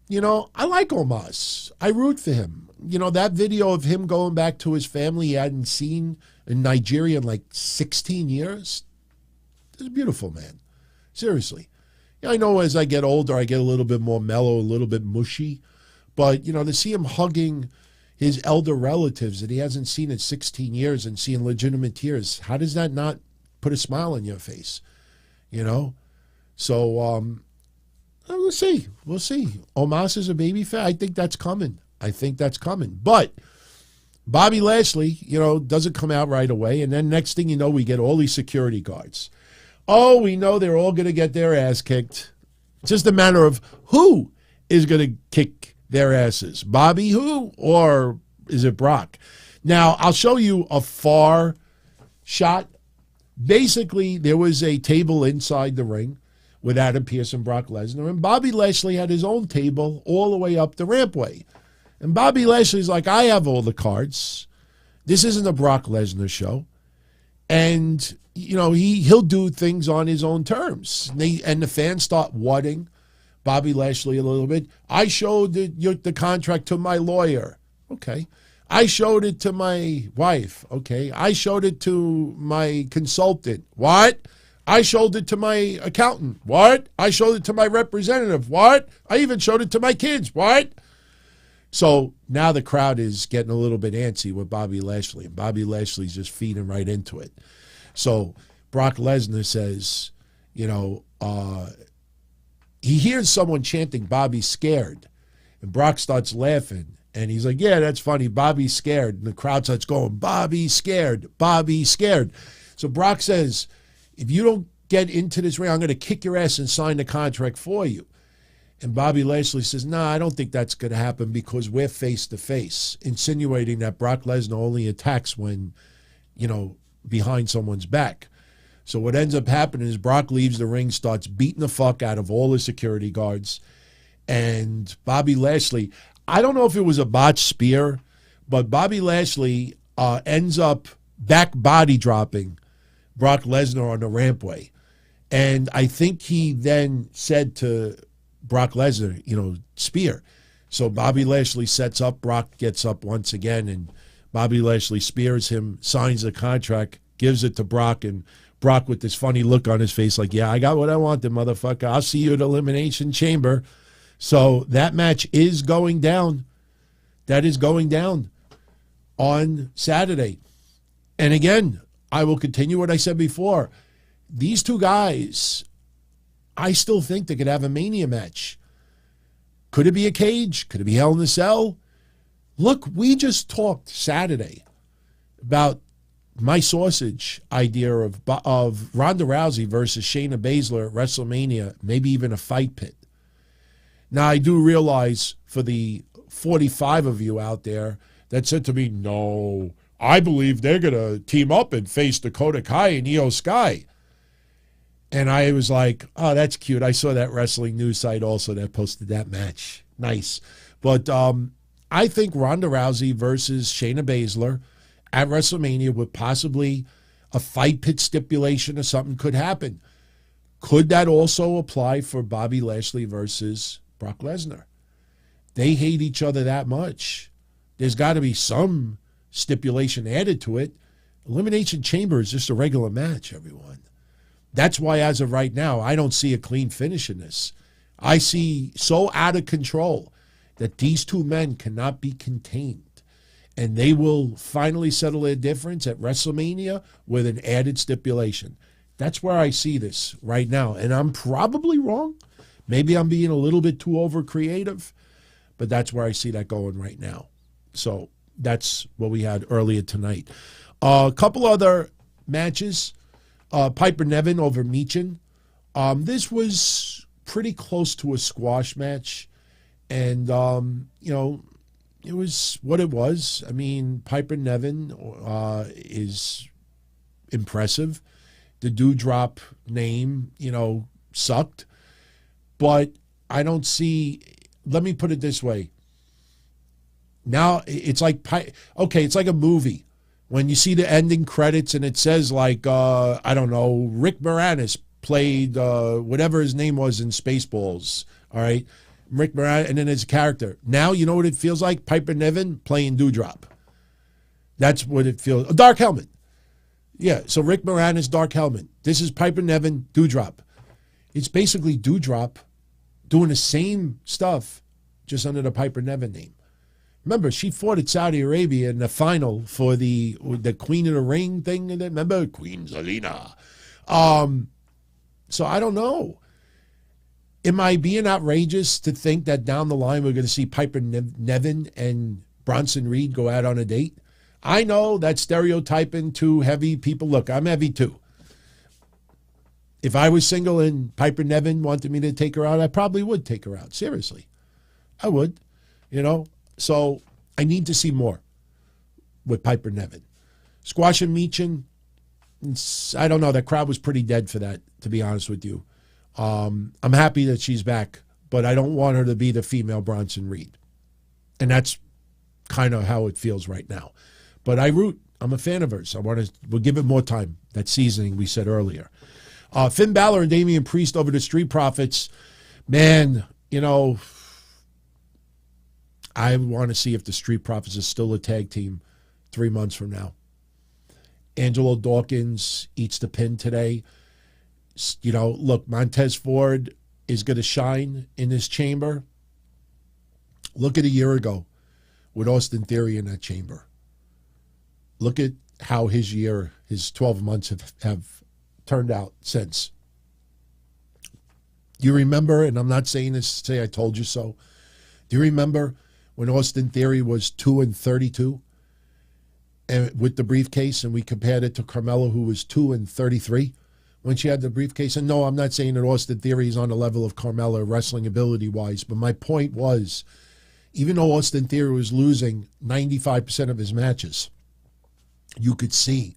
You know, I like Omos. I root for him. You know, that video of him going back to his family he hadn't seen in Nigeria in like 16 years. He's a beautiful man. Seriously. Yeah, I know as I get older, I get a little bit more mellow, a little bit mushy. But, you know, to see him hugging his elder relatives that he hasn't seen in 16 years and seeing legitimate tears, how does that not put a smile on your face? You know? So, we'll see. We'll see. Omos is a baby fan. I think that's coming. But Bobby Lashley, you know, doesn't come out right away. And then next thing you know, we get all these security guards. Oh, we know they're all going to get their ass kicked. It's just a matter of who is going to kick their asses. Bobby who? Or is it Brock? Now, I'll show you a far shot. Basically, there was a table inside the ring with Adam Pearce and Brock Lesnar, and Bobby Lashley had his own table all the way up the rampway. And Bobby Lashley's like, I have all the cards. This isn't a Brock Lesnar show. And, you know, he'll do things on his own terms. And the fans start wadding Bobby Lashley a little bit. I showed the contract to my lawyer. Okay. I showed it to my wife. Okay. I showed it to my consultant. What? I showed it to my accountant. What? I showed it to my representative. What? I even showed it to my kids. What? So now the crowd is getting a little bit antsy with Bobby Lashley, and Bobby Lashley's just feeding right into it. So Brock Lesnar says, you know, he hears someone chanting, Bobby's scared. And Brock starts laughing. And he's like, yeah, that's funny. Bobby's scared. And the crowd starts going, Bobby's scared. Bobby's scared. So Brock says, if you don't get into this ring, I'm going to kick your ass and sign the contract for you. And Bobby Lashley says, no, I don't think that's going to happen because we're face to face, insinuating that Brock Lesnar only attacks when, you know, behind someone's back. So what ends up happening is Brock leaves the ring, starts beating the fuck out of all the security guards. And Bobby Lashley, I don't know if it was a botched spear, but Bobby Lashley ends up back body dropping Brock Lesnar on the rampway. And I think he then said to Brock Lesnar, you know, spear. So Bobby Lashley sets up, Brock gets up once again, and Bobby Lashley spears him, signs the contract, gives it to Brock, and Brock with this funny look on his face like, yeah, I got what I wanted, motherfucker. I'll see you at Elimination Chamber. So that match is going down. That is going down on Saturday. And again, I will continue what I said before. These two guys, I still think they could have a Mania match. Could it be a cage? Could it be Hell in a Cell? Look, we just talked Saturday about my sausage idea of Ronda Rousey versus Shayna Baszler at WrestleMania, maybe even a fight pit. Now, I do realize for the 45 of you out there that said to me, no, I believe they're going to team up and face Dakota Kai and Io Sky. And I was like, oh, that's cute. I saw that wrestling news site also that posted that match. Nice. But I think Ronda Rousey versus Shayna Baszler at WrestleMania with possibly a fight pit stipulation or something could happen. Could that also apply for Bobby Lashley versus Brock Lesnar? They hate each other that much. There's got to be some stipulation added to it. Elimination Chamber is just a regular match, everyone. That's why, as of right now, I don't see a clean finish in this. I see so out of control that these two men cannot be contained. And they will finally settle their difference at WrestleMania with an added stipulation. That's where I see this right now. And I'm probably wrong. Maybe I'm being a little bit too over creative, but that's where I see that going right now. So that's what we had earlier tonight. A couple other matches. Piper Niven over Michin. This was pretty close to a squash match. And, you know, it was what it was. I mean, Piper Niven is impressive. The Dewdrop name, you know, sucked. But I don't see, let me put it this way. Now it's like, okay, it's like a movie. When you see the ending credits and it says like, I don't know, Rick Moranis played whatever his name was in Spaceballs, all right? Rick Moranis, and then his character. Now you know what it feels like? Piper Niven playing Dewdrop. That's what it feels. Dark Helmet. Yeah, so Rick Moranis, Dark Helmet. This is Piper Niven, Dewdrop. It's basically Dewdrop doing the same stuff, just under the Piper Niven name. Remember, she fought at Saudi Arabia in the final for the Queen of the Ring thing. Remember? Queen Zelina. So I don't know. Am I being outrageous to think that down the line we're going to see Piper Niven and Bronson Reed go out on a date? I know that's stereotyping to heavy people. Look, I'm heavy too. If I was single and Piper Niven wanted me to take her out, I probably would take her out. Seriously. I would, you know. So I need to see more with Piper Niven. Squash and Michin, I don't know. That crowd was pretty dead for that, to be honest with you. I'm happy that she's back, but I don't want her to be the female Bronson Reed. And that's kind of how it feels right now. But I'm a fan of hers. We'll give it more time. That seasoning we said earlier. Finn Balor and Damian Priest over the Street Profits. Man, I want to see if the Street Profits is still a tag team 3 months from now. Angelo Dawkins eats the pin today. Look, Montez Ford is going to shine in this chamber. Look at a year ago with Austin Theory in that chamber. Look at how his 12 months have turned out since. Do you remember, and I'm not saying this to say I told you so, do you remember when Austin Theory was 2-32 and with the briefcase, and we compared it to Carmella, who was 2-33 when she had the briefcase? And no, I'm not saying that Austin Theory is on the level of Carmella wrestling ability-wise, but my point was, even though Austin Theory was losing 95% of his matches, you could see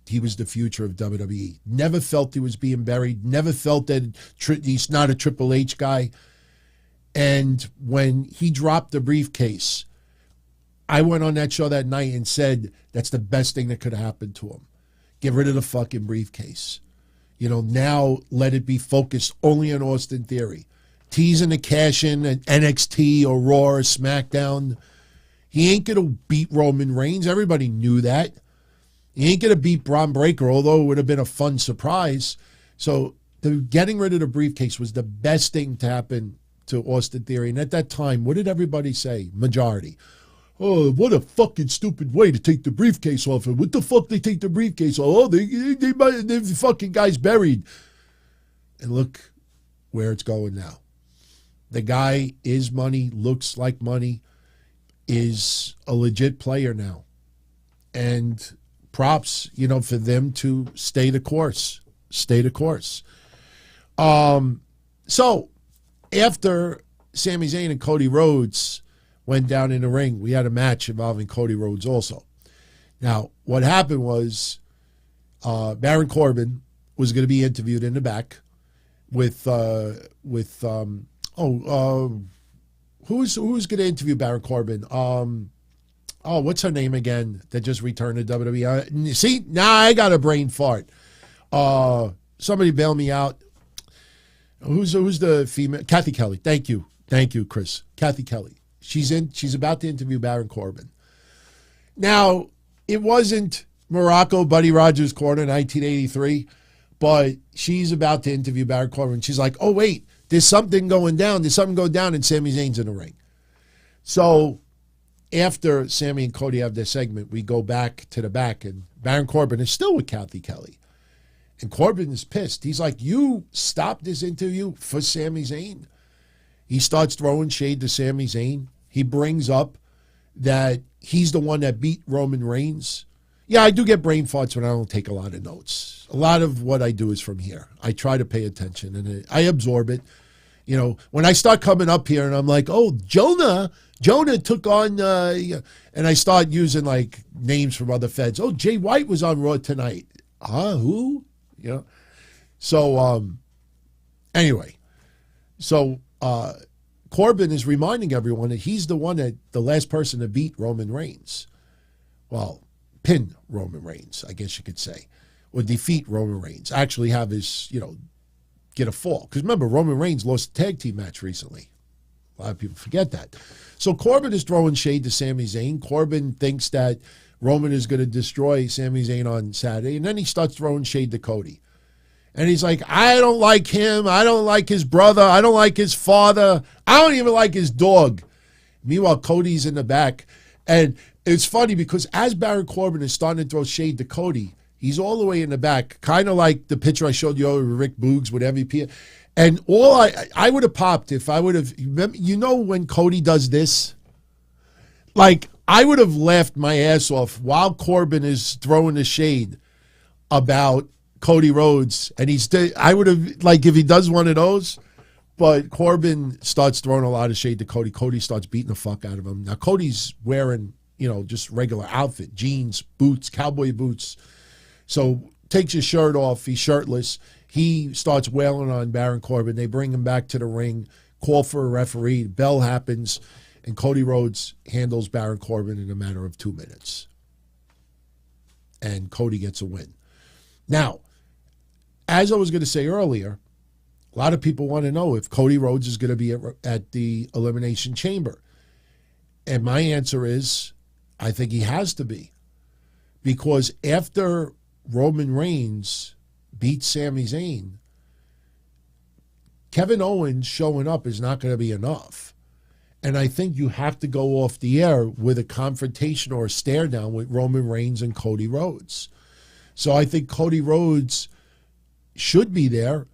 he was the future of WWE. Never felt he was being buried. Never felt that he's not a Triple H guy. And when he dropped the briefcase, I went on that show that night and said that's the best thing that could have happened to him. Get rid of the fucking briefcase. Now let it be focused only on Austin Theory. Teasing the cash-in at NXT or Raw or SmackDown. He ain't going to beat Roman Reigns. Everybody knew that. He ain't going to beat Braun Breaker, although it would have been a fun surprise. So getting rid of the briefcase was the best thing to happen to Austin Theory. And at that time, what did everybody say? Majority. Oh, what a fucking stupid way to take the briefcase off him. What the fuck they take the briefcase off? Oh, the fucking guy's buried. And look where it's going now. The guy is money, looks like money, is a legit player now. And props, for them to stay the course. Stay the course. So, after Sami Zayn and Cody Rhodes went down in the ring, we had a match involving Cody Rhodes also. Now, what happened was Baron Corbin was going to be interviewed in the back with who's going to interview Baron Corbin? What's her name again that just returned to WWE? See, now I got a brain fart. Somebody bail me out. Who's the female? Kathy Kelly. Thank you, Chris. Kathy Kelly. She's about to interview Baron Corbin. Now, it wasn't Morocco Buddy Rogers' Corner in 1983, but she's about to interview Baron Corbin. She's like, oh, wait, there's something going down. There's something going down, and Sami Zayn's in the ring. So after Sami and Cody have their segment, we go back to the back, and Baron Corbin is still with Kathy Kelly. And Corbin is pissed. He's like, you stopped this interview for Sami Zayn? He starts throwing shade to Sami Zayn. He brings up that he's the one that beat Roman Reigns. Yeah, I do get brain farts when I don't take a lot of notes. A lot of what I do is from here. I try to pay attention, and I absorb it. When I start coming up here and I'm like, oh, Jonah took on, and I start using like names from other feds. Oh, Jay White was on Raw tonight. Who? So, anyway, so Corbin is reminding everyone that he's the last person to beat Roman Reigns. Well, pin Roman Reigns, I guess you could say, or defeat Roman Reigns. Actually have his, get a fall. Because remember, Roman Reigns lost a tag team match recently. A lot of people forget that. So Corbin is throwing shade to Sami Zayn. Corbin thinks that Roman is going to destroy Sami Zayn on Saturday. And then he starts throwing shade to Cody. And he's like, I don't like him. I don't like his brother. I don't like his father. I don't even like his dog. Meanwhile, Cody's in the back. And it's funny because as Baron Corbin is starting to throw shade to Cody, he's all the way in the back, kind of like the picture I showed you with Rick Boogs with MVP. And I would have popped if I would have, when Cody does this? Like, I would have laughed my ass off while Corbin is throwing the shade about Cody Rhodes. And I would have, like, if he does one of those, but Corbin starts throwing a lot of shade to Cody. Cody starts beating the fuck out of him. Now, Cody's wearing, just regular outfit, jeans, boots, cowboy boots. So takes his shirt off. He's shirtless. He starts wailing on Baron Corbin. They bring him back to the ring, call for a referee. Bell happens. and Cody Rhodes handles Baron Corbin in a matter of 2 minutes. And Cody gets a win. Now, as I was going to say earlier, a lot of people want to know if Cody Rhodes is going to be at the Elimination Chamber. And my answer is, I think he has to be. Because after Roman Reigns beats Sami Zayn, Kevin Owens showing up is not going to be enough. And I think you have to go off the air with a confrontation or a stare down with Roman Reigns and Cody Rhodes. So I think Cody Rhodes should be there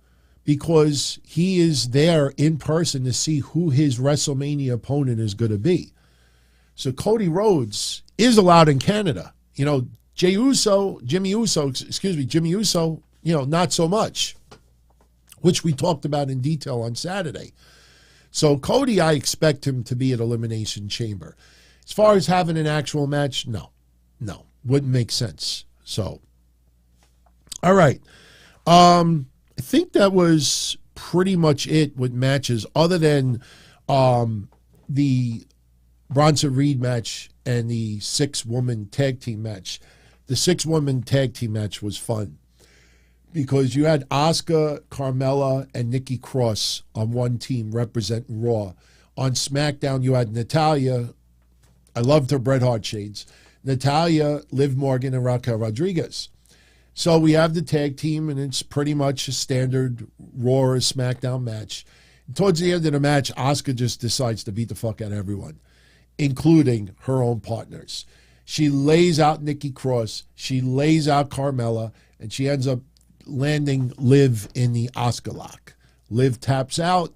because he is there in person to see who his WrestleMania opponent is going to be. So Cody Rhodes is allowed in Canada. You know, Jimmy Uso, you know, not so much, which we talked about in detail on Saturday. So Cody, I expect him to be at Elimination Chamber. As far as having an actual match, no, wouldn't make sense. So, all right. I think that was pretty much it with matches other than the Bronson Reed match and the 6-woman tag team match. The 6-woman tag team match was fun because you had Asuka, Carmella, and Nikki Cross on one team representing Raw. On SmackDown, you had Natalya. I loved her Bret Hart shades. Natalya, Liv Morgan, and Raquel Rodriguez. So we have the tag team, and it's pretty much a standard Raw or SmackDown match. And towards the end of the match, Asuka just decides to beat the fuck out of everyone, including her own partners. She lays out Nikki Cross. She lays out Carmella, and she ends up landing Liv in the Asuka lock. Liv taps out,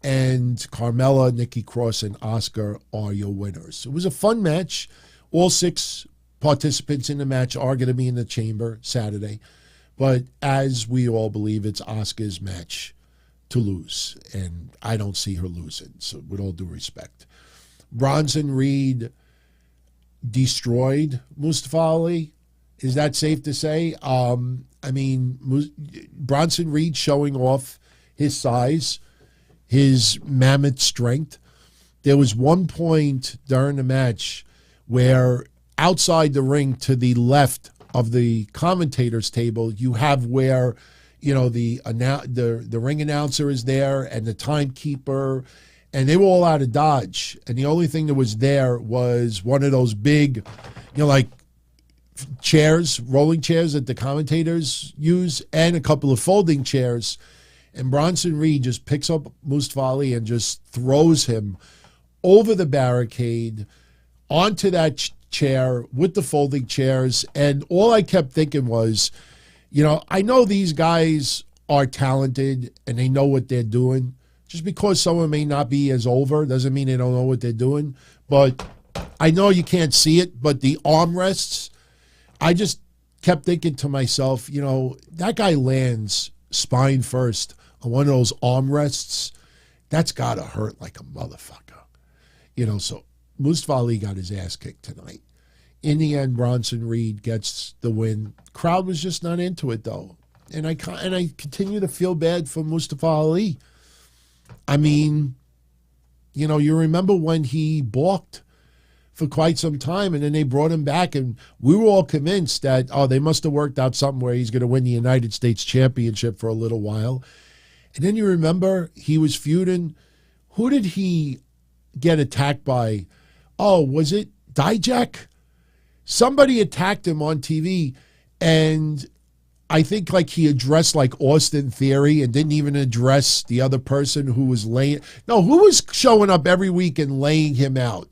and Carmella, Nikki Cross, and Asuka are your winners. It was a fun match. All 6 participants in the match are going to be in the chamber Saturday. But as we all believe, it's Asuka's match to lose. And I don't see her losing, so with all due respect. Bronson Reed destroyed Mustafa Ali. Is that safe to say? I mean, Bronson Reed showing off his size, his mammoth strength. There was one point during the match where outside the ring to the left of the commentator's table, you have where, you know, the ring announcer is there and the timekeeper, and they were all out of Dodge. And the only thing that was there was one of those big, you know, like chairs, rolling chairs that the commentators use, and a couple of folding chairs. And Bronson Reed just picks up Mustafa Ali and just throws him over the barricade onto that chair with the folding chairs. And all I kept thinking was, you know, I know these guys are talented and they know what they're doing. Just because someone may not be as over doesn't mean they don't know what they're doing. But I know you can't see it, but the armrests, I just kept thinking to myself, you know, that guy lands spine first on one of those armrests. That's got to hurt like a motherfucker. You know, so Mustafa Ali got his ass kicked tonight. In the end, Bronson Reed gets the win. Crowd was just not into it, though. And I continue to feel bad for Mustafa Ali. I mean, you know, you remember when he balked for quite some time, and then they brought him back, and we were all convinced that, oh, they must have worked out something where he's going to win the United States Championship for a little while. And then you remember he was feuding. Who did he get attacked by? Oh, was it Dijak? Somebody attacked him on TV, and I think like he addressed like Austin Theory and didn't even address the other person who was who was showing up every week and laying him out?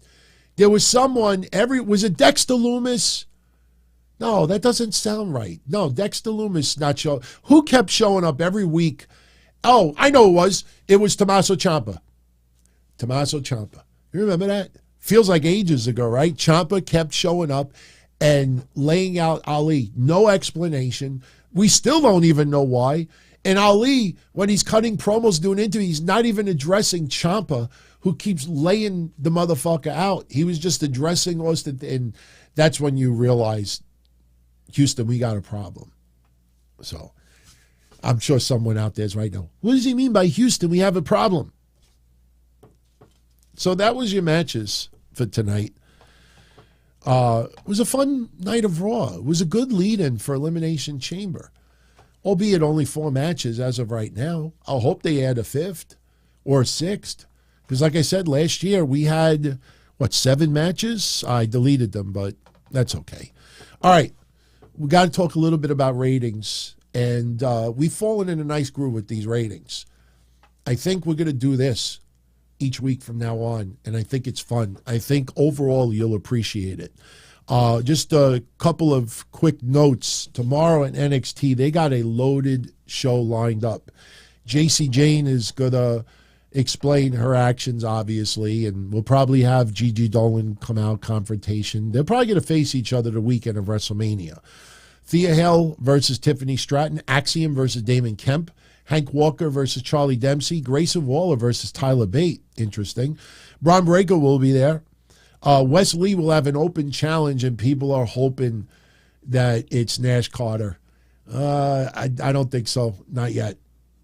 There was someone, was it Dexter Lumis? No, that doesn't sound right. No, Dexter Lumis not show. Who kept showing up every week? Oh, I know it was Tommaso Ciampa. Tommaso Ciampa. You remember that? Feels like ages ago, right? Ciampa kept showing up and laying out Ali. No explanation. We still don't even know why. And Ali, when he's cutting promos, doing interviews, he's not even addressing Ciampa, who keeps laying the motherfucker out. He was just addressing Austin, and that's when you realize, Houston, we got a problem. So I'm sure someone out there is right now, what does he mean by Houston, we have a problem? So that was your matches for tonight. It was a fun night of Raw. It was a good lead-in for Elimination Chamber, albeit only 4 matches as of right now. I'll hope they add a 5th or a 6th, because like I said, last year we had, 7 matches? I deleted them, but that's okay. All right, we got to talk a little bit about ratings, and we've fallen in a nice groove with these ratings. I think we're going to do this each week from now on, and I think it's fun. I think overall you'll appreciate it. Just a couple of quick notes. Tomorrow at NXT, they got a loaded show lined up. JC Jane is going to explain her actions, obviously, and we'll probably have Gigi Dolan come out, confrontation. They're probably going to face each other the weekend of WrestleMania. Thea Hale versus Tiffany Stratton, Axiom versus Damon Kemp, Hank Walker versus Charlie Dempsey, Grayson Waller versus Tyler Bate. Interesting. Braun Breaker will be there. Wes Lee will have an open challenge, and people are hoping that it's Nash Carter. I don't think so. Not yet.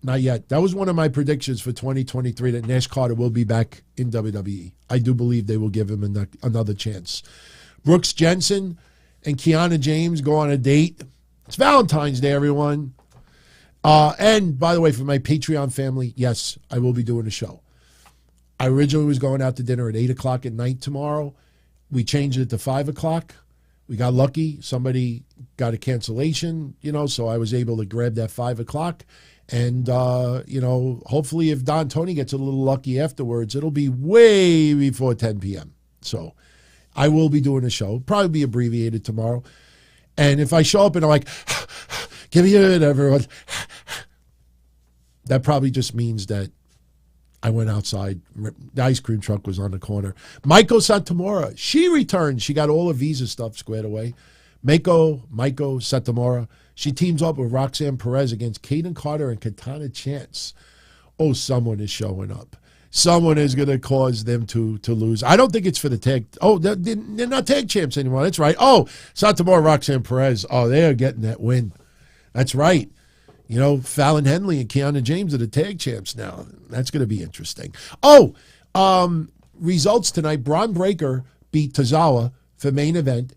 Not yet. That was one of my predictions for 2023, that Nash Carter will be back in WWE. I do believe they will give him another chance. Brooks Jensen and Kiana James go on a date. It's Valentine's Day, everyone. And by the way, for my Patreon family, yes, I will be doing a show. I originally was going out to dinner at 8 o'clock at night tomorrow. We changed it to 5 o'clock. We got lucky. Somebody got a cancellation, so I was able to grab that 5 o'clock. And, hopefully if Don Tony gets a little lucky afterwards, it'll be way before 10 p.m. So I will be doing a show. Probably be abbreviated tomorrow. And if I show up and I'm like, give me it, everyone, that probably just means that I went outside. The ice cream truck was on the corner. Maiko Satomura, she returned. She got all her visa stuff squared away. Maiko Satomura, she teams up with Roxanne Perez against Kaden Carter and Katana Chance. Oh, someone is showing up. Someone is going to cause them to lose. I don't think it's for the tag. Oh, they're not tag champs anymore. That's right. Oh, Satomura, Roxanne Perez. Oh, they are getting that win. That's right. Fallon Henley and Kiana James are the tag champs now. That's going to be interesting. Oh, results tonight. Braun Breaker beat Tozawa for main event,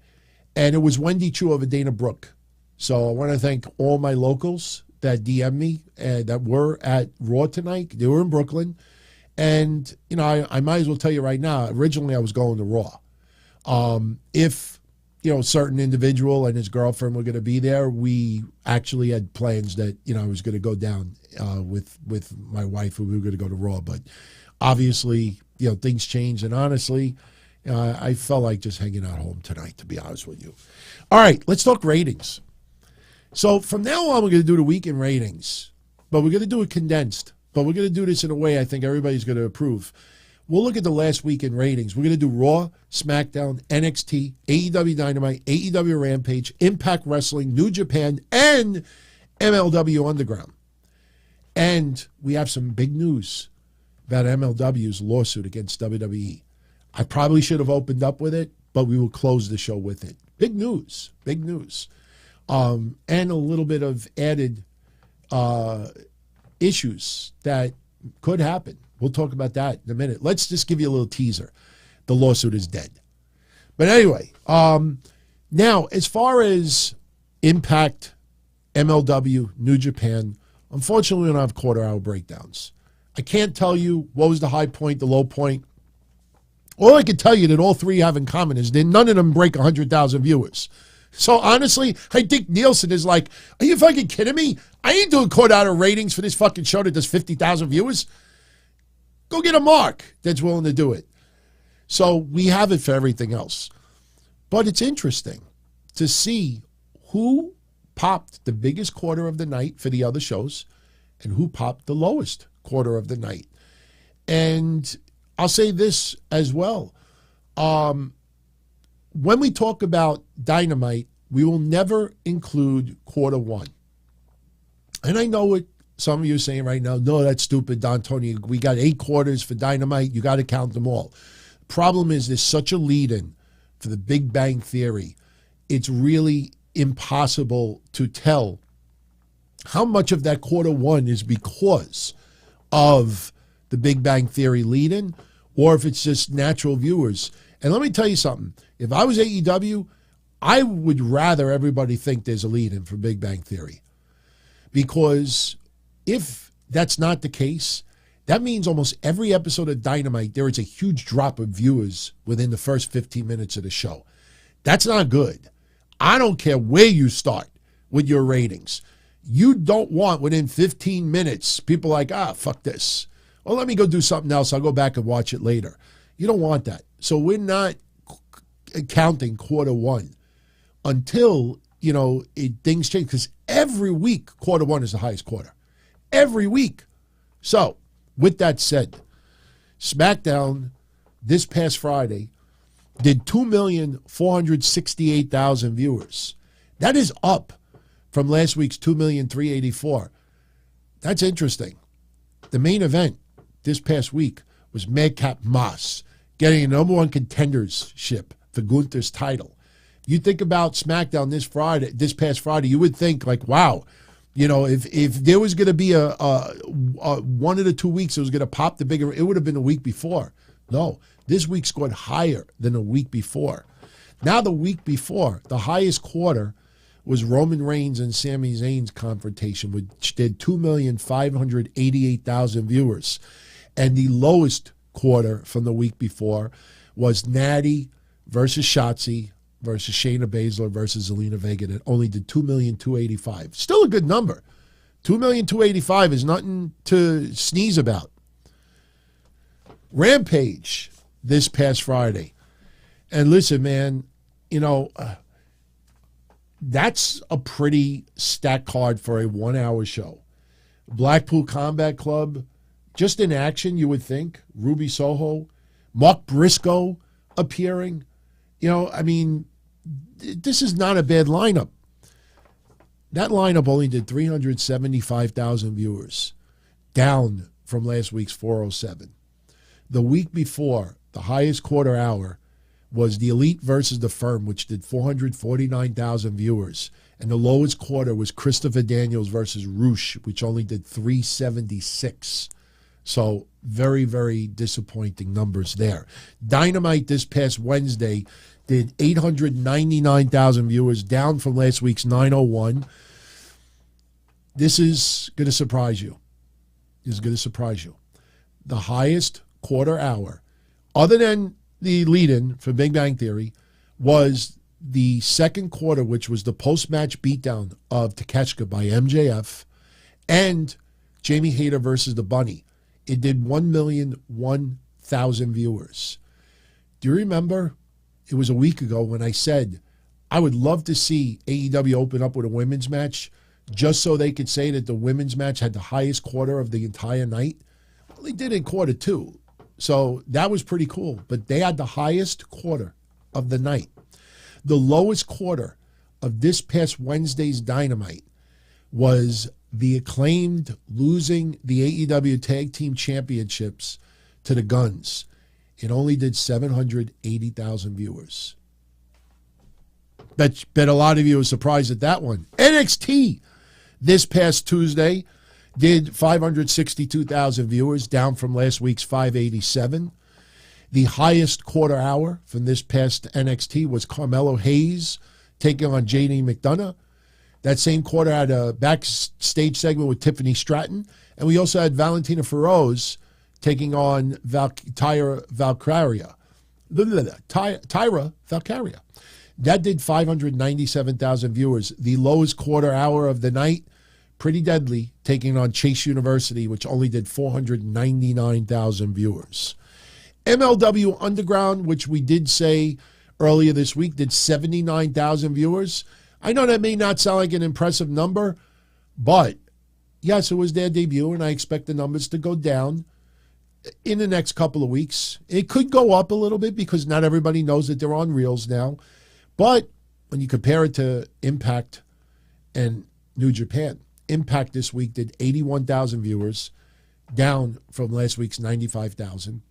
and it was Wendy Chu over Dana Brooke. So I want to thank all my locals that DM'd me and that were at Raw tonight. They were in Brooklyn. And, I might as well tell you right now, originally I was going to Raw. If a certain individual and his girlfriend were going to be there, we actually had plans that, I was going to go down with my wife, and we were going to go to Raw. But obviously, things changed. And honestly, I felt like just hanging out home tonight, to be honest with you. All right, let's talk ratings. So from now on, we're going to do the weekend ratings, but we're going to do it condensed. But we're going to do this in a way I think everybody's going to approve. We'll look at the last weekend ratings. We're going to do Raw, SmackDown, NXT, AEW Dynamite, AEW Rampage, Impact Wrestling, New Japan, and MLW Underground. And we have some big news about MLW's lawsuit against WWE. I probably should have opened up with it, but we will close the show with it. Big news, big news. And a little bit of added issues that could happen. We'll talk about that in a minute. Let's just give you a little teaser. The lawsuit is dead. But anyway, now as far as Impact, MLW, New Japan, unfortunately we don't have quarter-hour breakdowns. I can't tell you what was the high point, the low point. All I can tell you that all three have in common is that none of them break 100,000 viewers. So honestly, I think Nielsen is like, are you fucking kidding me? I ain't doing quarter-hour ratings for this fucking show that does 50,000 viewers. Go get a mark that's willing to do it. So we have it for everything else. But it's interesting to see who popped the biggest quarter of the night for the other shows and who popped the lowest quarter of the night. And I'll say this as well. When we talk about Dynamite, we will never include quarter one. And I know what some of you are saying right now, no, that's stupid, Don Tony. We got 8 quarters for Dynamite. You got to count them all. Problem is there's such a lead-in for the Big Bang Theory. It's really impossible to tell how much of that quarter one is because of the Big Bang Theory lead-in or if it's just natural viewers. And let me tell you something. If I was AEW, I would rather everybody think there's a lead-in for Big Bang Theory. Because if that's not the case, that means almost every episode of Dynamite, there is a huge drop of viewers within the first 15 minutes of the show. That's not good. I don't care where you start with your ratings. You don't want within 15 minutes, people like, fuck this. Well, let me go do something else. I'll go back and watch it later. You don't want that. So we're not counting quarter one until, things change. Because every week, quarter one is the highest quarter. Every week. So, with that said, SmackDown this past Friday did 2,468,000 viewers. That is up from last week's 2,384,000. That's interesting. The main event this past week was Madcap Moss getting a number one contendership for Gunther's title. You think about SmackDown this past Friday, you would think like, wow, if there was going to be a 1 of the 2 weeks it was going to pop the bigger, it would have been a week before. No, this week scored higher than a week before. Now the week before, the highest quarter was Roman Reigns and Sami Zayn's confrontation, which did 2,588,000 viewers. And the lowest quarter from the week before was Natty versus Shotzi versus Shayna Baszler versus Zelina Vega that only did 2,285,000. Still a good number. 2,285,000 is nothing to sneeze about. Rampage this past Friday. And listen, man, that's a pretty stacked card for a 1 hour show. Blackpool Combat Club, just in action, you would think. Ruby Soho, Mark Briscoe appearing. This is not a bad lineup. That lineup only did 375,000 viewers, down from last week's 407. The week before, the highest quarter hour was the Elite versus the Firm, which did 449,000 viewers. And the lowest quarter was Christopher Daniels versus Roosh, which only did 376. So very, very disappointing numbers there. Dynamite this past Wednesday did 899,000 viewers, down from last week's 901. This is going to surprise you. The highest quarter hour, other than the lead-in for Big Bang Theory, was the second quarter, which was the post-match beatdown of Takeshita by MJF and Jamie Hayter versus the Bunny. It did 1,001,000 viewers. Do you remember? It was a week ago when I said I would love to see AEW open up with a women's match just so they could say that the women's match had the highest quarter of the entire night. Well, they did in quarter two. So that was pretty cool. But they had the highest quarter of the night. The lowest quarter of this past Wednesday's Dynamite was the Acclaimed losing the AEW Tag Team Championships to the Guns. It only did 780,000 viewers. Bet a lot of you were surprised at that one. NXT this past Tuesday did 562,000 viewers, down from last week's 587. The highest quarter hour from this past NXT was Carmelo Hayes taking on JD McDonough. That same quarter had a backstage segment with Tiffany Stratton. And we also had Valentina Feroz taking on Tyra Valkyria. Tyra Valkyria. That did 597,000 viewers. The lowest quarter hour of the night, Pretty Deadly, taking on Chase University, which only did 499,000 viewers. MLW Underground, which we did say earlier this week, did 79,000 viewers. I know that may not sound like an impressive number, but yes, it was their debut, and I expect the numbers to go down in the next couple of weeks. It could go up a little bit because not everybody knows that they're on Reels now. But when you compare it to Impact and New Japan, Impact this week did 81,000 viewers, down from last week's 95,000.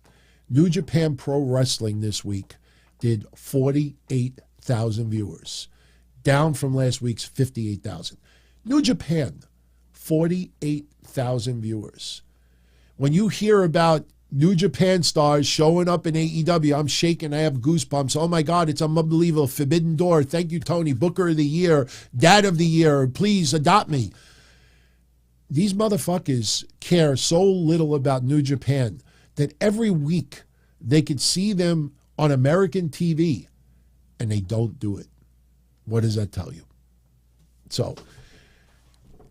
New Japan Pro Wrestling this week did 48,000 viewers, down from last week's 58,000. New Japan, 48,000 viewers. When you hear about New Japan stars showing up in AEW. I'm shaking. I have goosebumps. Oh, my God, it's unbelievable. Forbidden Door. Thank you, Tony. Booker of the Year. Dad of the Year. Please adopt me. These motherfuckers care so little about New Japan that every week they could see them on American TV, and they don't do it. What does that tell you? So,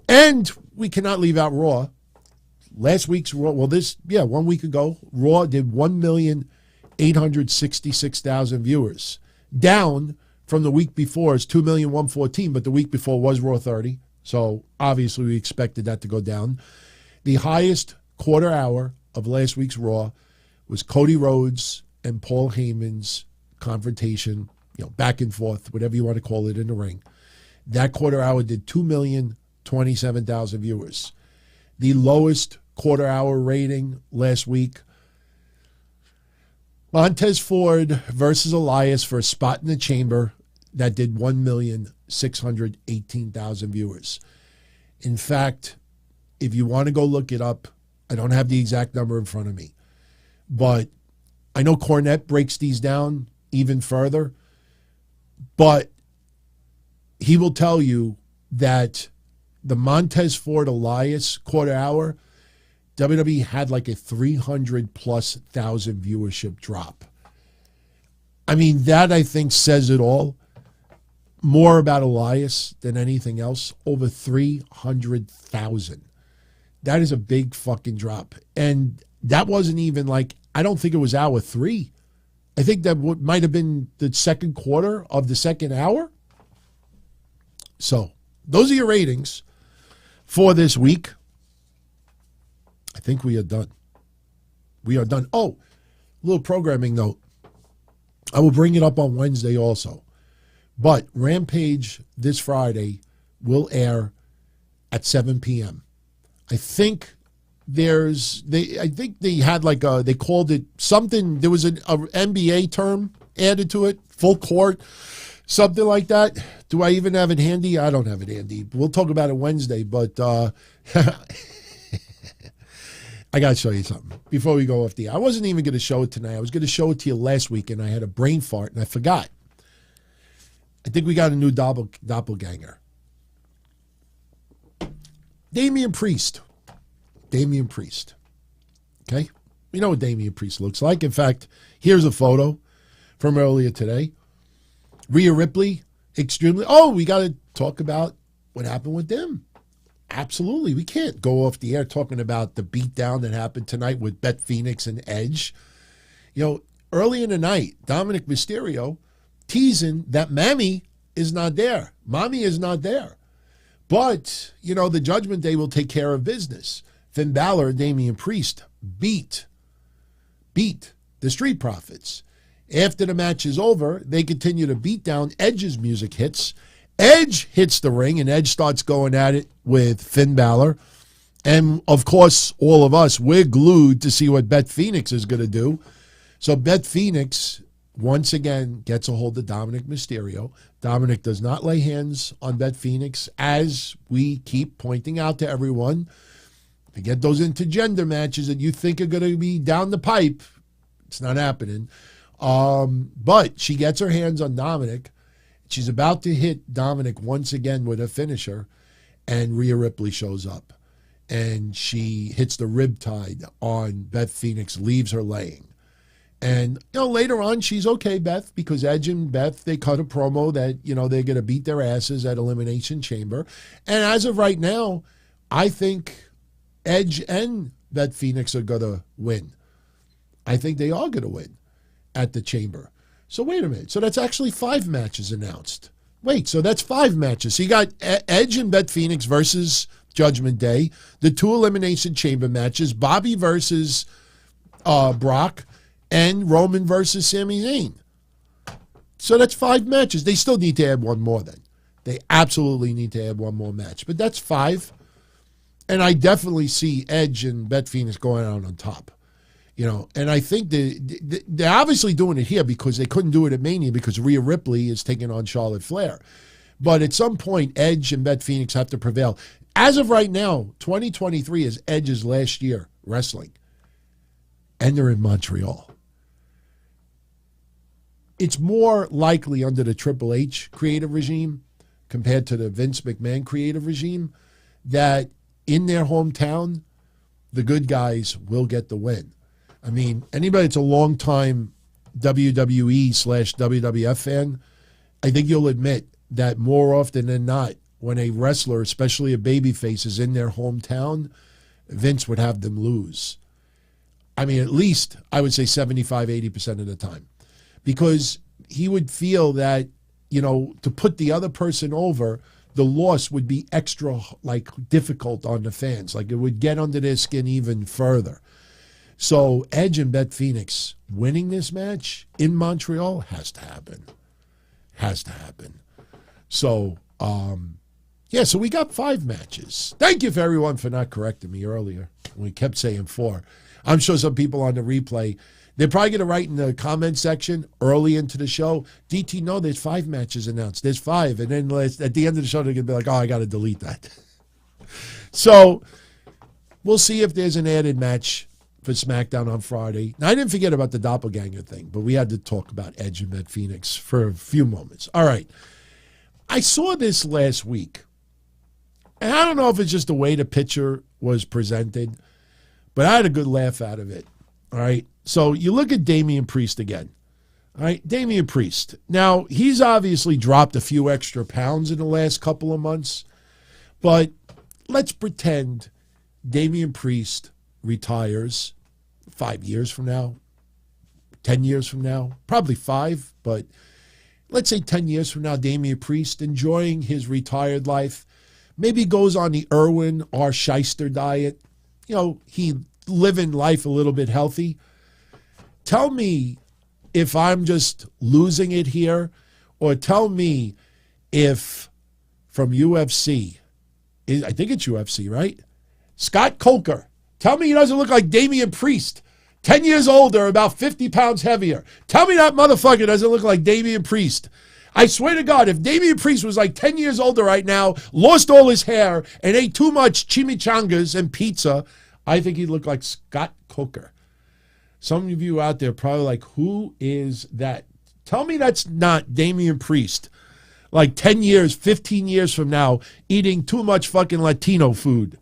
and we cannot leave out Raw. Last week's Raw, 1 week ago, Raw did 1,866,000 viewers. Down from the week before, it's 2,114,000, but the week before was Raw 30. So obviously we expected that to go down. The highest quarter hour of last week's Raw was Cody Rhodes and Paul Heyman's confrontation, back and forth, whatever you want to call it, in the ring. That quarter hour did 2,027,000 viewers. The lowest quarter hour rating last week, Montez Ford versus Elias for a spot in the chamber, that did 1,618,000 viewers. In fact, if you want to go look it up, I don't have the exact number in front of me, but I know Cornette breaks these down even further, but he will tell you that the Montez Ford Elias quarter hour, WWE had like a 300,000+ viewership drop. I mean, that I think says it all. More about Elias than anything else. Over 300,000. That is a big fucking drop. And that wasn't even like, I don't think it was hour 3. I think that might have been the second quarter of the second hour. So, those are your ratings for this week. I think we are done. We are done. Oh, a little programming note. I will bring it up on Wednesday also. But Rampage this Friday will air at 7 p.m. I think they had like they called it something. There was an NBA term added to it, full court, something like that. Do I even have it handy? I don't have it handy. We'll talk about it Wednesday, but I got to show you something before we go off the air. I wasn't even going to show it tonight. I was going to show it to you last week, and I had a brain fart, and I forgot. I think we got a new doppelganger. Damian Priest. Okay? We know what Damian Priest looks like. In fact, here's a photo from earlier today. Rhea Ripley, extremely... Oh, we got to talk about what happened with them. Absolutely. We can't go off the air talking about the beatdown that happened tonight with Beth Phoenix and Edge. Early in the night, Dominic Mysterio teasing that Mommy is not there. Mommy is not there. But, the Judgment Day will take care of business. Finn Balor and Damian Priest beat the Street Profits. After the match is over, they continue to beat down. Edge's music hits. Edge hits the ring, and Edge starts going at it with Finn Balor. And, of course, all of us, we're glued to see what Beth Phoenix is going to do. So Beth Phoenix, once again, gets a hold of Dominic Mysterio. Dominic does not lay hands on Beth Phoenix, as we keep pointing out to everyone. To get those intergender matches that you think are going to be down the pipe, it's not happening. But she gets her hands on Dominic. She's about to hit Dominic once again with a finisher, and Rhea Ripley shows up. And she hits the riptide on Beth Phoenix, leaves her laying. And, later on, she's okay, Beth, because Edge and Beth, they cut a promo that, they're going to beat their asses at Elimination Chamber. And as of right now, I think Edge and Beth Phoenix are going to win. I think they are going to win at the Chamber. So wait a minute. So that's actually 5 matches announced. Wait, so that's 5 matches. So you got Edge and Beth Phoenix versus Judgment Day, the 2 Elimination Chamber matches, Bobby versus Brock, and Roman versus Sami Zayn. So that's 5 matches. They still need to add one more then. They absolutely need to add one more match. But that's 5. And I definitely see Edge and Beth Phoenix going out on top. And I think they're obviously doing it here because they couldn't do it at Mania because Rhea Ripley is taking on Charlotte Flair. But at some point, Edge and Beth Phoenix have to prevail. As of right now, 2023 is Edge's last year wrestling. and they're in Montreal. It's more likely under the Triple H creative regime compared to the Vince McMahon creative regime that in their hometown, the good guys will get the win. I mean, anybody that's a long-time WWE/WWF fan, I think you'll admit that more often than not, when a wrestler, especially a babyface, is in their hometown, Vince would have them lose. I mean, at least, I would say 75, 80% of the time. Because he would feel that, you know, to put the other person over, the loss would be extra, like, difficult on the fans. Like, it would get under their skin even further. So, Edge and Beth Phoenix winning this match in Montreal has to happen. Has to happen. So, yeah, so we got 5 matches. Thank you for everyone for not correcting me earlier. We kept saying 4. I'm sure some people on the replay, they're probably going to write in the comment section early into the show, DT, no, there's 5 matches announced. There's 5. And then at the end of the show, they're going to be like, oh, I got to delete that. So we'll see if there's an added match for SmackDown on Friday. Now, I didn't forget about the doppelganger thing, but we had to talk about Edge and Beth Phoenix for a few moments. All right. I saw this last week, and I don't know if it's just the way the picture was presented, but I had a good laugh out of it. All right. So you look at Damian Priest again. All right. Damian Priest. Now, he's obviously dropped a few extra pounds in the last couple of months, but let's pretend Damian Priest retires 5 years from now, 10 years from now, probably 5, but let's say 10 years from now, Damian Priest enjoying his retired life, maybe goes on the Irwin R. Shyster diet, you know, he living life a little bit healthy. Tell me if I'm just losing it here, or tell me if from UFC, I think it's UFC, right? Scott Coker. Tell me he doesn't look like Damian Priest. 10 years older, about 50 pounds heavier. Tell me that motherfucker doesn't look like Damian Priest. I swear to God, if Damian Priest was like 10 years older right now, lost all his hair, and ate too much chimichangas and pizza, I think he'd look like Scott Coker. Some of you out there probably like, who is that? Tell me that's not Damian Priest. Like 10 years, 15 years from now, eating too much fucking Latino food.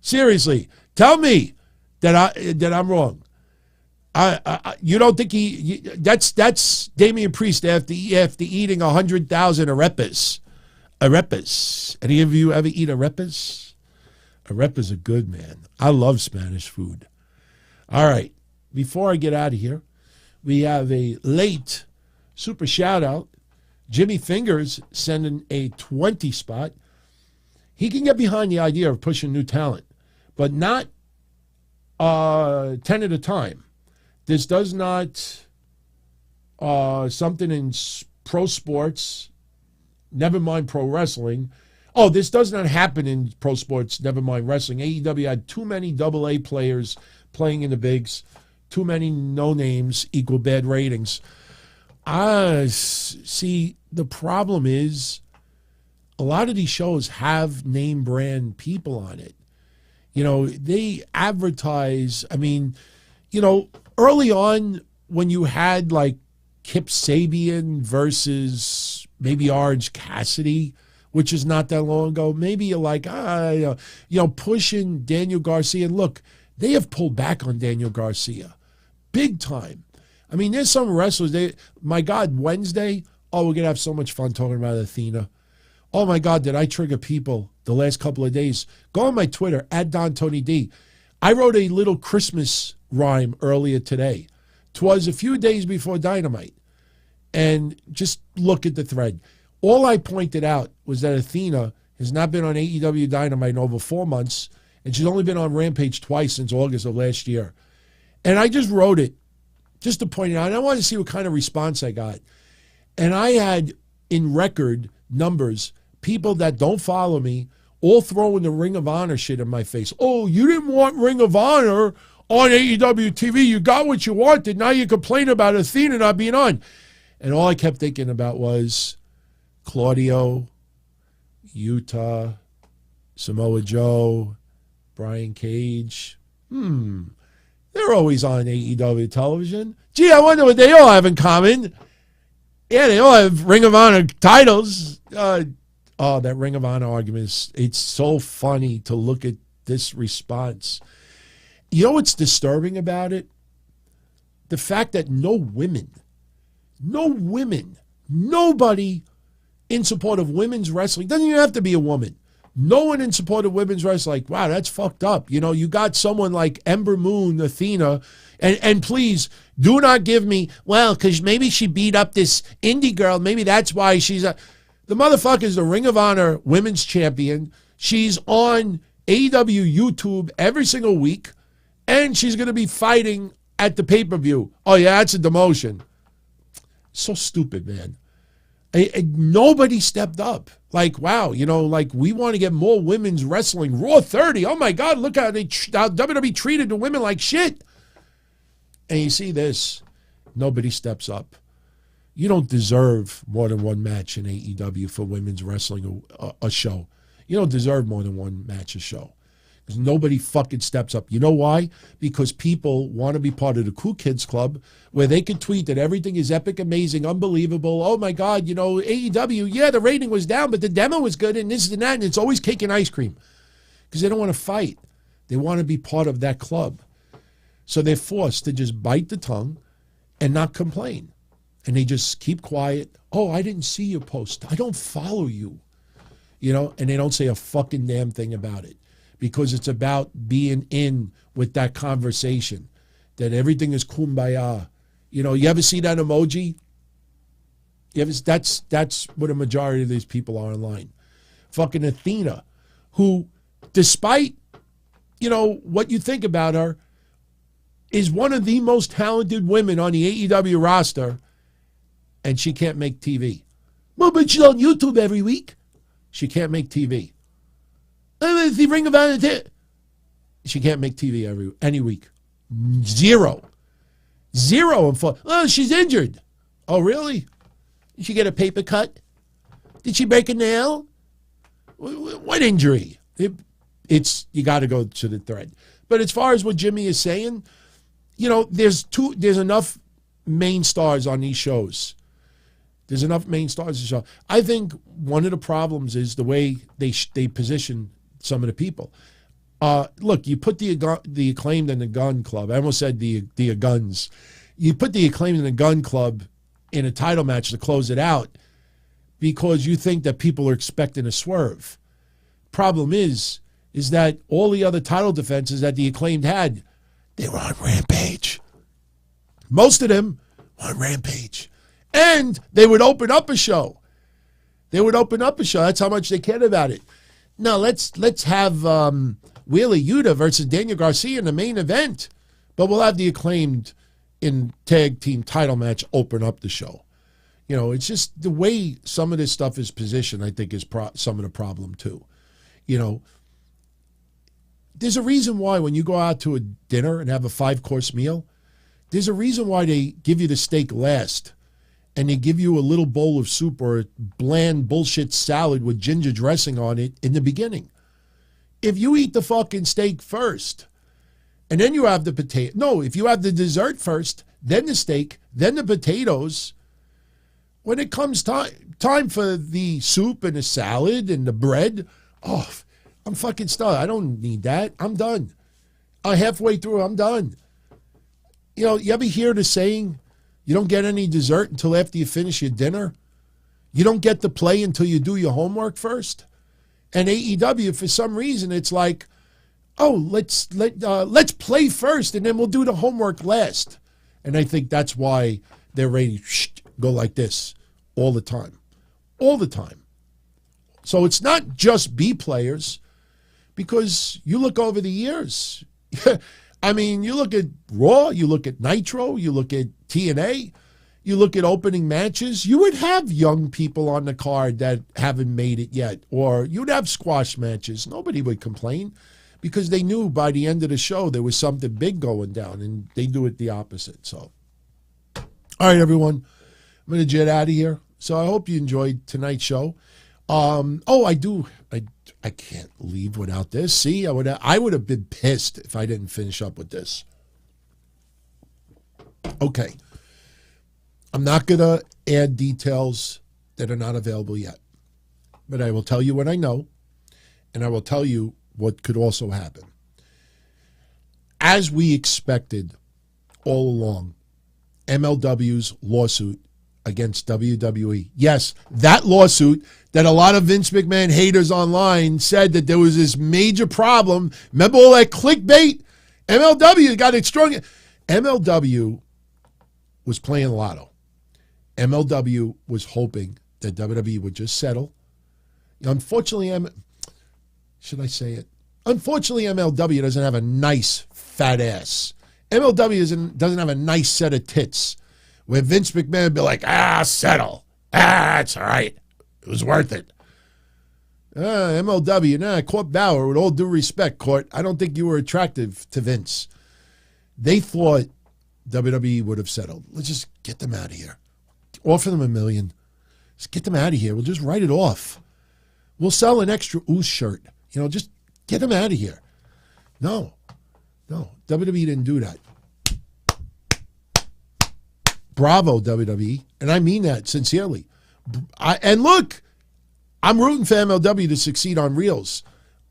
Seriously, tell me that I'm wrong. You don't think that's Damian Priest after eating 100,000 arepas. Arepas. Any of you ever eat arepas? Arepas are good, man. I love Spanish food. All right. Before I get out of here, we have a late super shout out. Jimmy Fingers sending a 20 spot. He can get behind the idea of pushing new talent, but not 10 at a time. This does not, something in pro sports, never mind pro wrestling. Oh, this does not happen in pro sports, never mind wrestling. AEW had too many AA players playing in the bigs, too many no names equal bad ratings. See, the problem is a lot of these shows have name brand people on it. You know, they advertise, I mean, you know, early on, when you had like Kip Sabian versus maybe Orange Cassidy, which is not that long ago, maybe you're like, you know, pushing Daniel Garcia. And look, they have pulled back on Daniel Garcia big time. I mean, there's some wrestlers, my God, Wednesday, oh, we're going to have so much fun talking about Athena. Oh, my God, did I trigger people the last couple of days? Go on my Twitter, @DonTonyD. I wrote a little Christmas rhyme earlier today. 'Twas a few days before Dynamite. And just look at the thread. All I pointed out was that Athena has not been on AEW Dynamite in over 4 months, and she's only been on Rampage twice since August of last year. And I just wrote it just to point it out. And I wanted to see what kind of response I got. And I had, in record numbers, people that don't follow me all throwing the Ring of Honor shit in my face. Oh, you didn't want Ring of Honor on AEW TV. You got what you wanted. Now you complain about Athena not being on. And all I kept thinking about was Claudio, Utah, Samoa Joe, Brian Cage. They're always on AEW television. Gee, I wonder what they all have in common. Yeah, they all have Ring of Honor titles. That Ring of Honor argument it's so funny to look at this response. You know what's disturbing about it? The fact that nobody in support of women's wrestling, doesn't even have to be a woman. No one in support of women's wrestling, like, wow, that's fucked up. You know, you got someone like Ember Moon, Athena, and please do not give me, well, because maybe she beat up this indie girl. Maybe that's why she's a... The motherfucker is the Ring of Honor women's champion. She's on AEW YouTube every single week, and she's going to be fighting at the pay-per-view. Oh, yeah, that's a demotion. So stupid, man. Nobody stepped up. Like, wow, you know, like we want to get more women's wrestling. Raw 30. Oh, my God, look how WWE treated the women like shit. And you see this. Nobody steps up. You don't deserve more than one match in AEW for women's wrestling, a show. You don't deserve more than one match a show. Because nobody fucking steps up. You know why? Because people want to be part of the Cool Kids Club where they can tweet that everything is epic, amazing, unbelievable. Oh, my God, you know, AEW, yeah, the rating was down, but the demo was good and this and that, and it's always cake and ice cream. Because they don't want to fight. They want to be part of that club. So they're forced to just bite the tongue and not complain. And they just keep quiet. Oh, I didn't see your post. I don't follow you. You know, and they don't say a fucking damn thing about it. Because it's about being in with that conversation. That everything is kumbaya. You know, you ever see that emoji? That's what a majority of these people are online. Fucking Athena, who, despite, you know, what you think about her, is one of the most talented women on the AEW roster, and she can't make TV. Well, but she's on YouTube every week. She can't make TV. The Ring of Honor. She can't make TV any week. Zero. Oh, she's injured. Oh, really? Did she get a paper cut? Did she break a nail? What injury? It's you got to go to the thread. But as far as what Jimmy is saying, you know, there's enough main stars on these shows. There's enough main stars to show. I think one of the problems is the way they position some of the people. Look, you put the Acclaimed and the Gun Club. I almost said the Guns. You put the Acclaimed and the Gun Club in a title match to close it out because you think that people are expecting a swerve. Problem is that all the other title defenses that the Acclaimed had, they were on Rampage. Most of them were on Rampage. And they would open up a show. That's how much they cared about it. Now, let's have Wheeler Yuta versus Daniel Garcia in the main event. But we'll have the Acclaimed in tag team title match open up the show. You know, it's just the way some of this stuff is positioned, I think, is some of the problem, too. You know, there's a reason why when you go out to a dinner and have a 5-course meal, there's a reason why they give you the steak last. And they give you a little bowl of soup or a bland bullshit salad with ginger dressing on it in the beginning. If you eat the fucking steak first, and then you have the potato. No, if you have the dessert first, then the steak, then the potatoes, when it comes time for the soup and the salad and the bread, oh, I'm fucking stunned. I don't need that. I'm done. Halfway through, I'm done. You know, you ever hear the saying, you don't get any dessert until after you finish your dinner? You don't get to play until you do your homework first? And AEW, for some reason, it's like, oh, let's play first and then we'll do the homework last. And I think that's why they're ready to go like this all the time. All the time. So it's not just B players, because you look over the years. I mean, you look at Raw, you look at Nitro, you look at TNA, you look at opening matches, you would have young people on the card that haven't made it yet. Or you'd have squash matches. Nobody would complain because they knew by the end of the show there was something big going down, and they do it the opposite. So, all right, everyone, I'm going to jet out of here. So I hope you enjoyed tonight's show. I can't leave without this. See, I would have been pissed if I didn't finish up with this. Okay. I'm not going to add details that are not available yet. But I will tell you what I know, and I will tell you what could also happen. As we expected all along, MLW's lawsuit against WWE. Yes, that lawsuit that a lot of Vince McMahon haters online said that there was this major problem. Remember all that clickbait? MLW got it strong. MLW was playing lotto. MLW was hoping that WWE would just settle. Unfortunately, should I say it? Unfortunately, MLW doesn't have a nice fat ass. MLW doesn't have a nice set of tits where Vince McMahon would be like, settle. It's all right. It was worth it. MLW, Court Bauer, with all due respect, Court, I don't think you were attractive to Vince. They thought WWE would have settled. Let's just get them out of here. Offer them $1 million. Just get them out of here. We'll just write it off. We'll sell an extra Ooze shirt. Just get them out of here. No. WWE didn't do that. Bravo, WWE. And I mean that sincerely. And look, I'm rooting for MLW to succeed on Reels.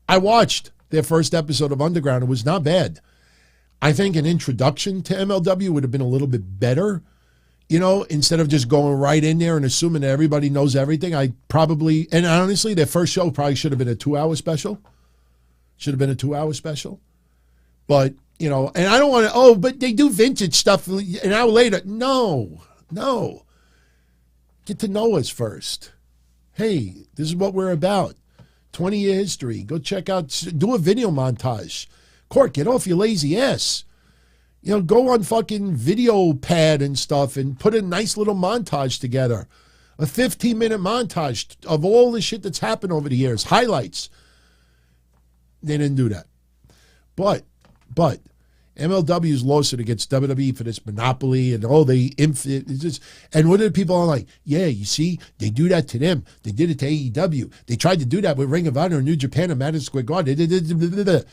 I watched their first episode of Underground. It was not bad. I think an introduction to MLW would have been a little bit better. Instead of just going right in there and assuming that everybody knows everything, and honestly, their first show probably should have been a 2-hour special. But, and I don't want to, but they do vintage stuff an hour later. No. Get to know us first. Hey, this is what we're about. 20-year history. Go check out, do a video montage. Court, get off your lazy ass. Go on fucking video pad and stuff and put a nice little montage together. A 15-minute montage of all the shit that's happened over the years. Highlights. They didn't do that. But MLW's lawsuit against WWE for this monopoly and and what did people are like? Yeah, you see, they do that to them. They did it to AEW. They tried to do that with Ring of Honor in New Japan and Madison Square Garden.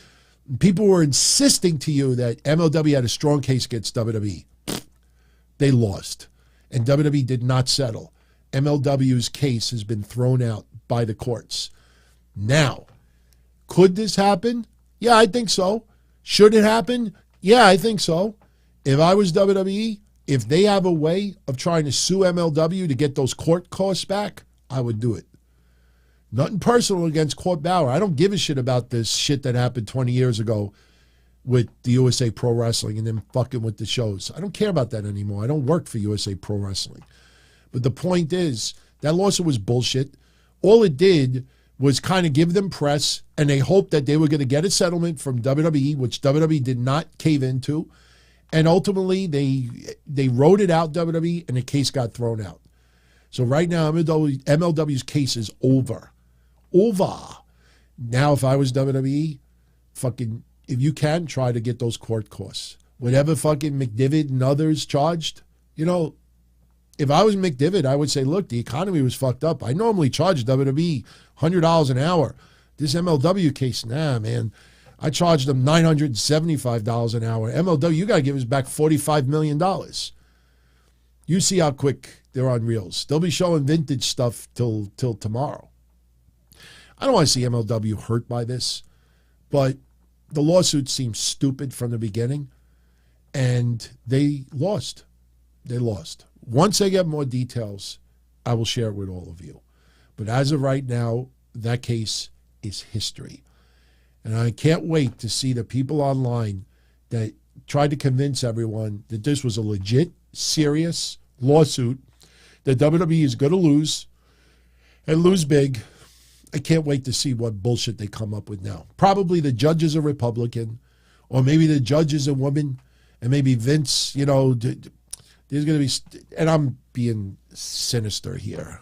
People were insisting to you that MLW had a strong case against WWE. They lost. And WWE did not settle. MLW's case has been thrown out by the courts. Now, could this happen? Yeah, I think so. Should it happen? Yeah, I think so. If I was WWE, if they have a way of trying to sue MLW to get those court costs back, I would do it. Nothing personal against Court Bauer. I don't give a shit about this shit that happened 20 years ago with the USA Pro Wrestling and them fucking with the shows. I don't care about that anymore. I don't work for USA Pro Wrestling. But the point is, that lawsuit was bullshit. All it did was kind of give them press, and they hoped that they were going to get a settlement from WWE, which WWE did not cave into. And ultimately, they wrote it out, WWE, and the case got thrown out. So right now, MLW's case is over. Now, if I was WWE, if you can, try to get those court costs. Whatever fucking McDivitt and others charged, if I was McDivitt, I would say, look, the economy was fucked up. I normally charge WWE $100 an hour. This MLW case, nah, man. I charged them $975 an hour. MLW, you got to give us back $45 million. You see how quick they're on Reels. They'll be showing vintage stuff till tomorrow. I don't want to see MLW hurt by this, but the lawsuit seems stupid from the beginning, and they lost. Once I get more details, I will share it with all of you. But as of right now, that case is history. And I can't wait to see the people online that tried to convince everyone that this was a legit, serious lawsuit that WWE is going to lose and lose big. I can't wait to see what bullshit they come up with now. Probably the judge is a Republican, or maybe the judge is a woman, and maybe Vince, there's going to be, and I'm being sinister here.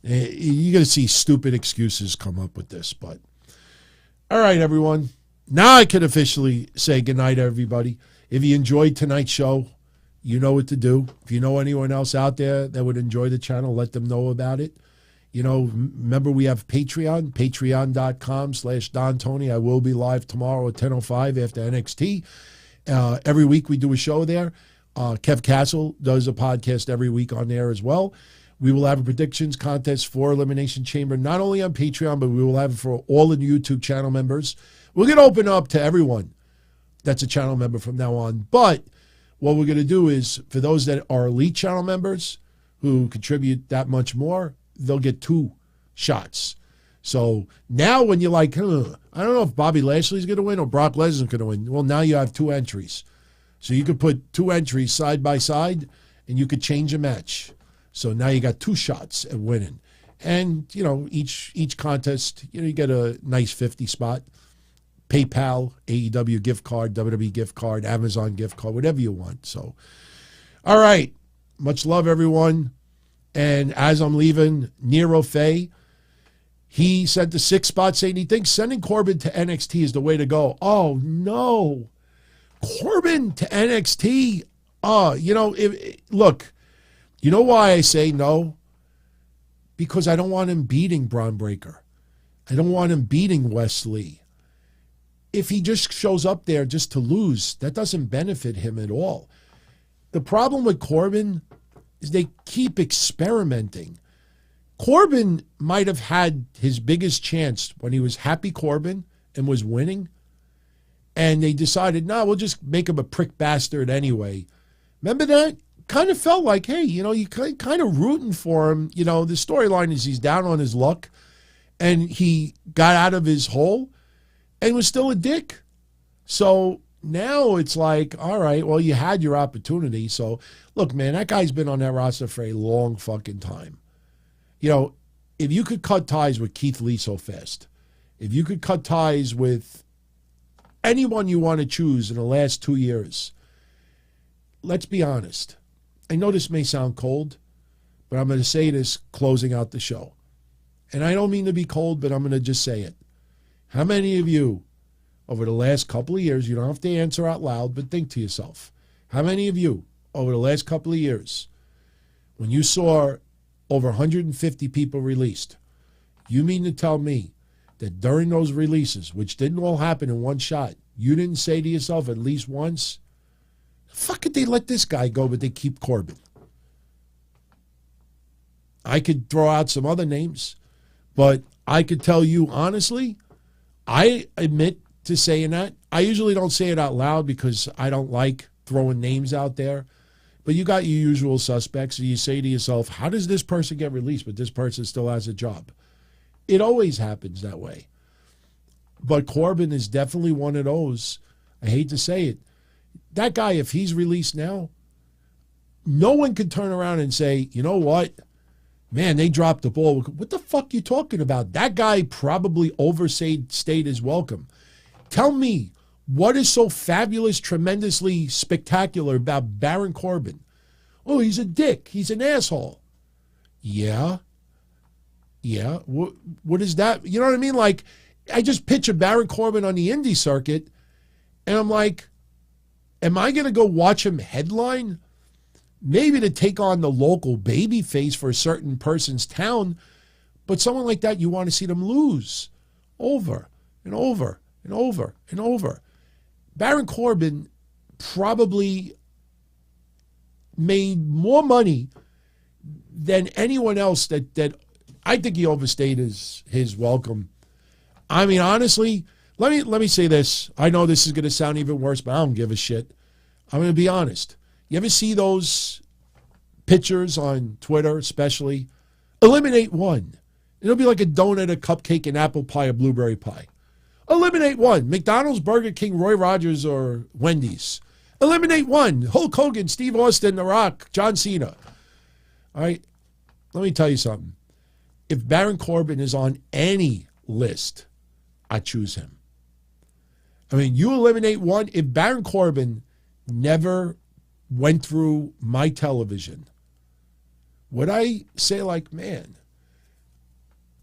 You're going to see stupid excuses come up with this, but all right, everyone. Now I can officially say goodnight, everybody. If you enjoyed tonight's show, you know what to do. If you know anyone else out there that would enjoy the channel, let them know about it. Remember we have Patreon, patreon.com/Don Tony. I will be live tomorrow at 10:05 after NXT. Every week we do a show there. Kev Castle does a podcast every week on there as well. We will have a predictions contest for Elimination Chamber, not only on Patreon, but we will have it for all the YouTube channel members. We're going to open up to everyone that's a channel member from now on. But what we're going to do is, for those that are elite channel members who contribute that much more, they'll get 2 shots. So now when you're like, I don't know if Bobby Lashley's going to win or Brock Lesnar's going to win. Well, now you have 2 entries. So you could put 2 entries side by side and you could change a match. So now you got 2 shots at winning. And, each contest, you get a nice 50 spot. PayPal, AEW gift card, WWE gift card, Amazon gift card, whatever you want. So, all right. Much love, everyone. And as I'm leaving, Nero Faye, he sent the 6 spot saying he thinks sending Corbin to NXT is the way to go. Oh, no. Corbin to NXT? Look, you know why I say no? Because I don't want him beating Braun Breaker. I don't want him beating Wesley. If he just shows up there just to lose, that doesn't benefit him at all. The problem with Corbin is they keep experimenting. Corbin might have had his biggest chance when he was happy Corbin and was winning, and they decided, we'll just make him a prick bastard anyway. Remember that? Kind of felt like, hey, you kind of rooting for him. The storyline is he's down on his luck, and he got out of his hole and was still a dick. So now it's like, all right, well, you had your opportunity. So, look, man, that guy's been on that roster for a long fucking time. If you could cut ties with Keith Lee so fast, if you could cut ties with anyone you want to choose in the last 2 years, let's be honest. I know this may sound cold, but I'm going to say this closing out the show. And I don't mean to be cold, but I'm going to just say it. How many of you, over the last couple of years, you don't have to answer out loud, but think to yourself, how many of you, over the last couple of years, when you saw over 150 people released, you mean to tell me that during those releases, which didn't all happen in one shot, you didn't say to yourself at least once, fuck it, they let this guy go, but they keep Corbin? I could throw out some other names, but I could tell you honestly, I admit to saying that. I usually don't say it out loud because I don't like throwing names out there. But you got your usual suspects, and you say to yourself, how does this person get released, but this person still has a job? It always happens that way. But Corbin is definitely one of those. I hate to say it. That guy, if he's released now, no one can turn around and say, you know what? Man, they dropped the ball. What the fuck you talking about? That guy probably overstayed his welcome. Tell me, what is so fabulous, tremendously spectacular about Baron Corbin? Oh, he's a dick. He's an asshole. Yeah. What is that? You know what I mean? Like, I just picture Baron Corbin on the indie circuit, and I'm like, am I going to go watch him headline? Maybe to take on the local babyface for a certain person's town, but someone like that, you want to see them lose over and over and over and over. Baron Corbin probably made more money than anyone else that I think he overstayed his welcome. I mean, honestly, let me say this. I know this is going to sound even worse, but I don't give a shit. I'm going to be honest. You ever see those pictures on Twitter, especially? Eliminate one. It'll be like a donut, a cupcake, an apple pie, a blueberry pie. Eliminate one. McDonald's, Burger King, Roy Rogers, or Wendy's. Eliminate one. Hulk Hogan, Steve Austin, The Rock, John Cena. All right, let me tell you something. If Baron Corbin is on any list, I choose him. I mean, you eliminate one. If Baron Corbin never went through my television, would I say, like, man,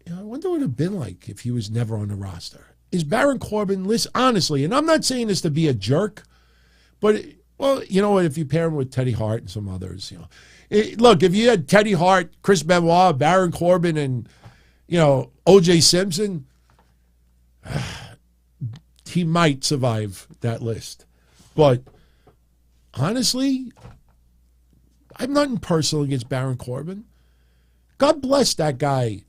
I wonder what it would have been like if he was never on the roster? Is Baron Corbin, listen, honestly, and I'm not saying this to be a jerk, but, well, you know what, if you pair him with Teddy Hart and some others, look, if you had Teddy Hart, Chris Benoit, Baron Corbin, and, O.J. Simpson, he might survive that list. But honestly, I have nothing personal against Baron Corbin. God bless that guy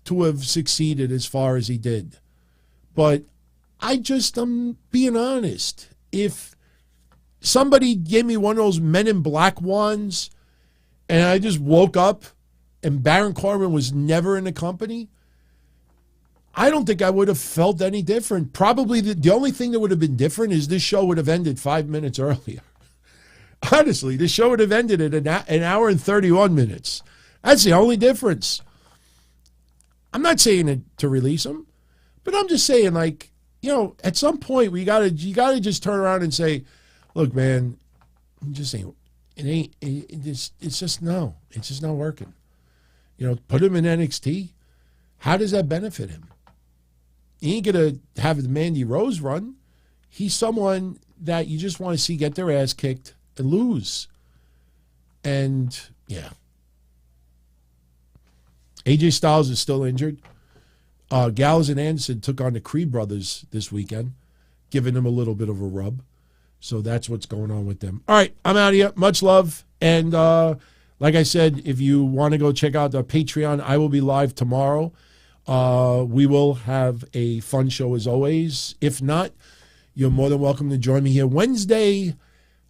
to have succeeded as far as he did. But I'm being honest. If somebody gave me one of those Men in Black wands and I just woke up and Baron Corbin was never in the company, I don't think I would have felt any different. Probably the only thing that would have been different is this show would have ended 5 minutes earlier. Honestly, the show would have ended at an hour and 31 minutes. That's the only difference. I'm not saying it to release him, but I'm just saying, like, you know, at some point you gotta just turn around and say, look, man, I'm just saying, it's just not working. You know, put him in NXT. How does that benefit him? He ain't gonna have the Mandy Rose run. He's someone that you just want to see get their ass kicked and lose. And yeah. AJ Styles is still injured. Gallows and Anderson took on the Creed brothers this weekend, giving them a little bit of a rub. So that's what's going on with them. All right, I'm out of here. Much love. And like I said, if you want to go check out the Patreon, I will be live tomorrow. We will have a fun show as always. If not, you're more than welcome to join me here Wednesday,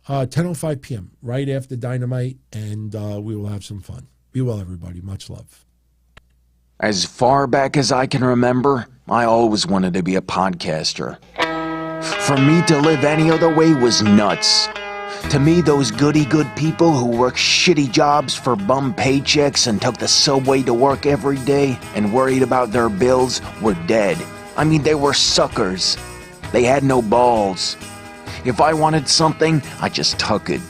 10:05 p.m., right after Dynamite, and we will have some fun. Be well, everybody. Much love. As far back as I can remember, I always wanted to be a podcaster. For me to live any other way was nuts. To me, those goody-good people who worked shitty jobs for bum paychecks and took the subway to work every day and worried about their bills were dead. I mean, they were suckers. They had no balls. If I wanted something, I just took it.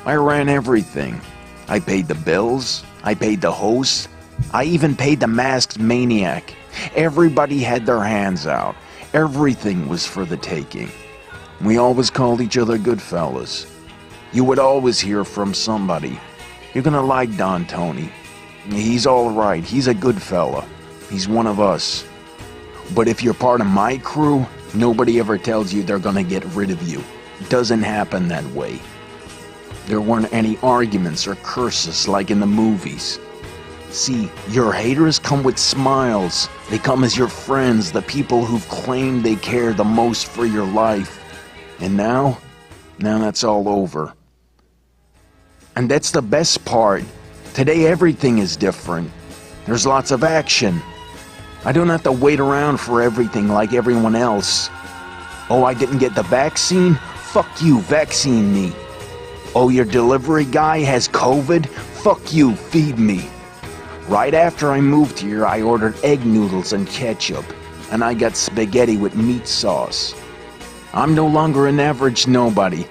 I ran everything. I paid the bills. I paid the host. I even paid the masked maniac. Everybody had their hands out. Everything was for the taking. We always called each other good fellas. You would always hear from somebody. You're gonna like Don Tony. He's all right. He's a good fella. He's one of us. But if you're part of my crew, nobody ever tells you they're gonna get rid of you. It doesn't happen that way. There weren't any arguments or curses like in the movies. See, your haters come with smiles. They come as your friends, the people who've claimed they care the most for your life. And now that's all over. And that's the best part. Today everything is different. There's lots of action. I don't have to wait around for everything like everyone else. Oh, I didn't get the vaccine? Fuck you, vaccine me. Oh, your delivery guy has COVID? Fuck you, feed me. Right after I moved here, I ordered egg noodles and ketchup, and I got spaghetti with meat sauce. I'm no longer an average nobody,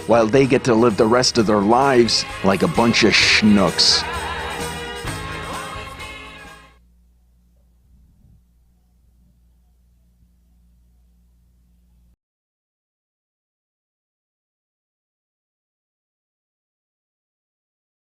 while they get to live the rest of their lives like a bunch of schnooks.